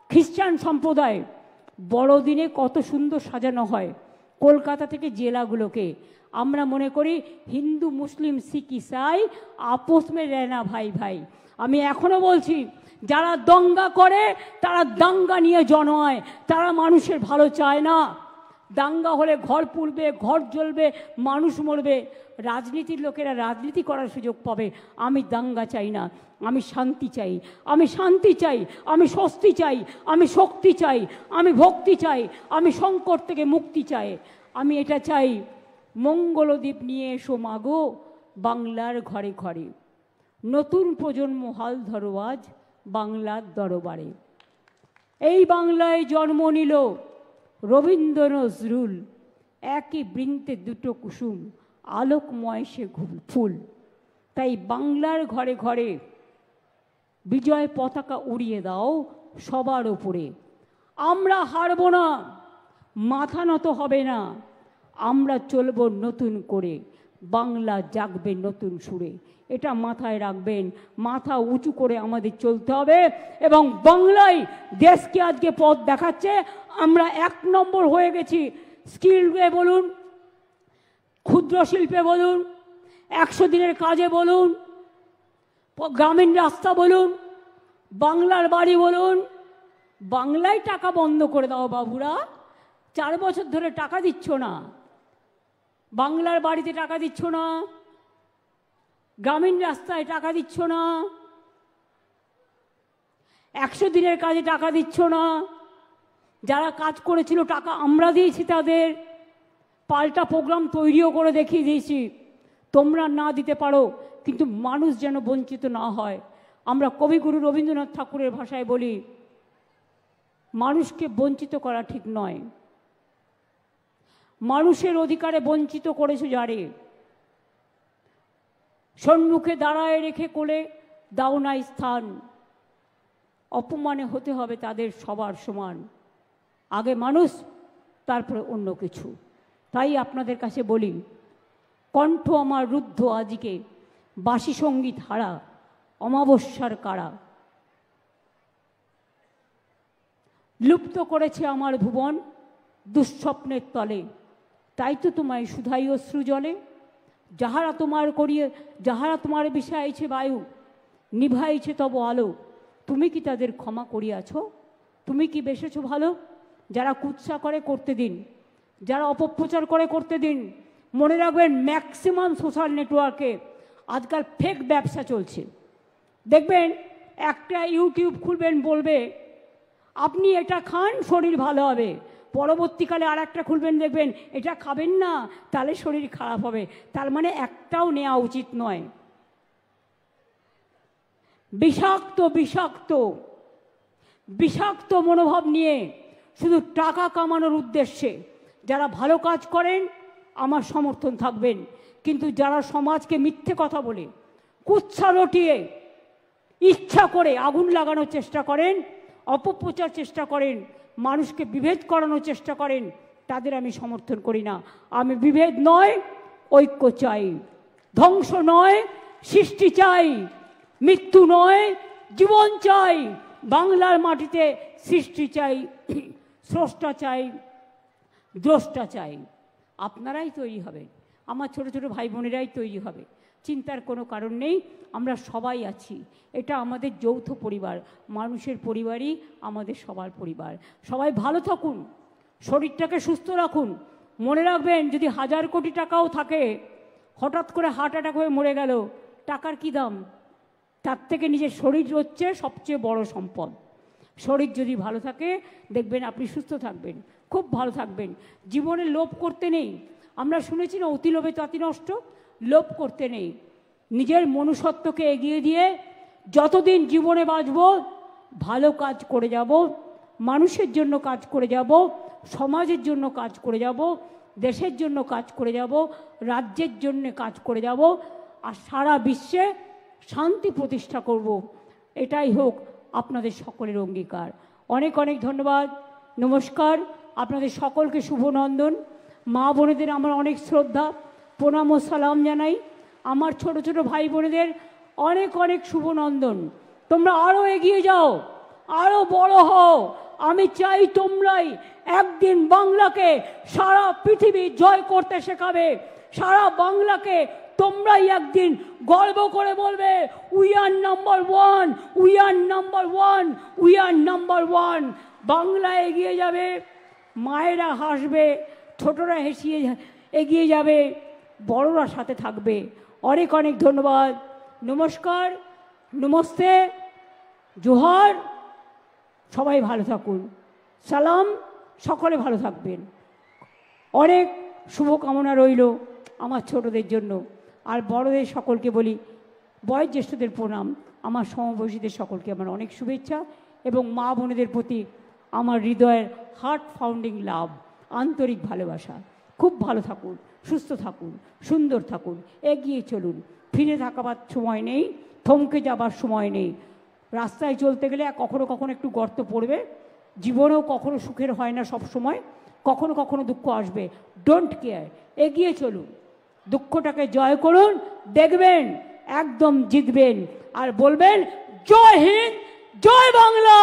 খ্রিস্টান সম্প্রদায় বড়দিনে কত সুন্দর সাজানো হয় কলকাতা থেকে জেলাগুলোকে। আমরা মনে করি হিন্দু মুসলিম শিখ ইসাই আপোষ মে রেনা ভাই ভাই। আমি এখনো বলছি, যারা দঙ্গা করে তারা দাঙ্গা নিয়ে জন্মায়, তারা মানুষের ভালো চায় না। দাঙ্গা হলে ঘর পুড়বে, ঘর জ্বলবে, মানুষ মরবে, রাজনীতির লোকেরা রাজনীতি করার সুযোগ পাবে। আমি দাঙ্গা চাই না, আমি শান্তি চাই, আমি শান্তি চাই, আমি স্বস্তি চাই, আমি শক্তি চাই, আমি ভক্তি চাই, আমি সংকট থেকে মুক্তি চাই। আমি এটা চাই, মঙ্গলদ্বীপ নিয়ে এসো মাগো বাংলার ঘরে ঘরে, নতুন প্রজন্ম হাল ধরো আজ বাংলার দরবারে। এই বাংলায় জন্ম নিল রবীন্দ্র নজরুল, একই বৃন্তে দুটো কুসুম, আলোকময় সে ফুল। তাই বাংলার ঘরে ঘরে বিজয় পতাকা উড়িয়ে দাও সবার ওপরে। আমরা হারব না, মাথা নত হবে না, আমরা চলব নতুন করে, বাংলা জাগবে নতুন সুরে। এটা মাথায় রাখবেন, মাথা উঁচু করে আমাদের চলতে হবে এবং বাংলায় দেশকে আজকে পথ দেখাচ্ছে। আমরা 1 নম্বর হয়ে গেছি, স্কিলে বলুন, ক্ষুদ্র শিল্পে বলুন, 100 দিনের কাজে বলুন, গ্রামীণ রাস্তা বলুন, বাংলার বাড়ি বলুন। বাংলায় টাকা বন্ধ করে দাও বাবুরা, 4 বছর ধরে টাকা দিচ্ছ না, বাংলার বাড়িতে টাকা দিচ্ছ না, গ্রামীণ রাস্তায় টাকা দিচ্ছ না, 100 দিনের কাজে টাকা দিচ্ছ না। যারা কাজ করেছিল টাকা আমরা দিয়েছি তাদের, পাল্টা প্রোগ্রাম তৈরিও করে দেখিয়ে দিয়েছি। তোমরা না দিতে পারো, কিন্তু মানুষ যেন বঞ্চিত না হয়। আমরা কবিগুরু রবীন্দ্রনাথ ঠাকুরের ভাষায় বলি, মানুষকে বঞ্চিত করা ঠিক নয়। মানুষের অধিকারে বঞ্চিত করেছো যারে, সম্মুখে দাঁড়ায় রেখে কোলে দাও নাই স্থান, অপমানে হতে হবে তাদের সবার সমান। আগে মানুষ, তারপরে অন্য কিছু। তাই আপনাদের কাছে বলি, কণ্ঠ আমার রুদ্ধ আজকে, বাসি সঙ্গীত হারা, অমাবস্যার কারা। লুপ্ত করেছে আমার ভুবন দুঃস্বপ্নের তলে, তাই তো তোমায় শুধাই অশ্রু জলে। যাহারা তোমার বিষাইছে বায়ু, নিভাইছে তব আলো, তুমি কি তাদের ক্ষমা করিয়াছ? তুমি কি বেসেছ ভালো? যারা কুৎসা করে করতে দিন, যারা অপপ্রচার করে করতে দিন। মনে রাখবেন, ম্যাক্সিমাম সোশ্যাল নেটওয়ার্কে আজকাল ফেক ব্যবসা চলছে। দেখবেন একটা ইউটিউব খুলবেন, বলবে আপনি এটা খান, শরীর ভালো হবে। পরবর্তীকালে আর একটা খুলবেন, দেখবেন এটা খাবেন না, তাহলে শরীর খারাপ হবে। তার মানে একটাও নেওয়া উচিত নয়। বিষাক্ত বিষাক্ত বিষাক্ত মনোভাব নিয়ে শুধু টাকা কামানোর উদ্দেশ্যে যারা ভালো কাজ করেন আমার সমর্থন থাকবেন, কিন্তু যারা সমাজকে মিথ্যে কথা বলে, কুৎসা রটিয়ে, ইচ্ছা করে আগুন লাগানোর চেষ্টা করেন, অপপ্রচার চেষ্টা করেন, মানুষকে বিভেদ করানোর চেষ্টা করেন, তাদের আমি সমর্থন করি না। আমি বিভেদ নয়, ঐক্য চাই। ধ্বংস নয়, সৃষ্টি চাই। মৃত্যু নয়, জীবন চাই। বাংলার মাটিতে সৃষ্টি চাই, স্রষ্টা চাই, দ্রষ্টা চাই। আপনারাই তৈরি হবেন, আমার ছোট ছোট ভাই বোনেরাই তৈরি হবে, চিন্তার কোনো কারণ নেই। আমরা সবাই আছি, এটা আমাদের যৌথ পরিবার, মানুষের পরিবারই আমাদের সবার পরিবার। সবাই ভালো থাকুন, শরীরটাকে সুস্থ রাখুন। মনে রাখবেন, যদি 1000 কোটি টাকাও থাকে, হঠাৎ করে হার্ট অ্যাটাক হয়ে মরে গেল, টাকার কি দাম? তার থেকে নিজের শরীর হচ্ছে সবচেয়ে বড় সম্পদ। শরীর যদি ভালো থাকে, দেখবেন আপনি সুস্থ থাকবেন, খুব ভালো থাকবেন। জীবনে লোভ করতে নেই। আমরা শুনেছি না, অতি লোভে তাতি নষ্ট। লোভ করতে নেই, নিজের মনুষ্যত্বকে এগিয়ে দিয়ে যতদিন জীবনে বাঁচব ভালো কাজ করে যাব, মানুষের জন্য কাজ করে যাব, সমাজের জন্য কাজ করে যাব, দেশের জন্য কাজ করে যাব, রাজ্যের জন্য কাজ করে যাব, আর সারা বিশ্বে শান্তি প্রতিষ্ঠা করব। এটাই হোক আপনাদের সকলের অঙ্গীকার। অনেক অনেক ধন্যবাদ, নমস্কার। আপনাদের সকলকে শুভনন্দন। মা বোনেদের আমার অনেক শ্রদ্ধা, প্রণাম ও সালাম জানাই। আমার ছোট ছোট ভাই বোনেদের অনেক অনেক শুভনন্দন। তোমরা আরও এগিয়ে যাও, আরও বড় হও। আমি চাই তোমরাই একদিন বাংলাকে সারা পৃথিবী জয় করতে শেখাবে। সারা বাংলাকে তোমরাই একদিন গর্ব করে বলবে, we are number one, we are number one, we are number one. Bangla এগিয়ে যাবে, মায়েরা হাসবে, ছোটরা হেসিয়ে এগিয়ে যাবে, বড়রা সাথে থাকবে। অনেক অনেক ধন্যবাদ, নমস্কার, নমস্তে, জোহার। সবাই ভালো থাকুন, সালাম। সকলে ভালো থাকবেন। অনেক শুভকামনা রইল আমার ছোটদের জন্য। আর বড়দের সকলকে বলি, বয়োজ্যেষ্ঠদের প্রণাম, আমার সমবয়সীদের সকলকে আমার অনেক শুভেচ্ছা, এবং মা বোনেদের প্রতি আমার হৃদয়ের হার্ট ফাউন্ডিং লাভ, আন্তরিক ভালোবাসা। খুব ভালো থাকুন, সুস্থ থাকুন, সুন্দর থাকুন, এগিয়ে চলুন। ফিরে থাকাবার সময় নেই, থমকে যাবার সময় নেই। রাস্তায় চলতে গেলে কখনো কখনো একটু গর্ত পড়বে, জীবনেও কখনো সুখের হয় না সব সময়, কখনো কখনো দুঃখ আসবে। ডোন্ট কেয়ার, এগিয়ে চলুন, দুঃখটাকে জয় করুন, দেখবেন একদম জিতবেন। আর বলবেন, জয় হিন্দ, জয় বাংলা।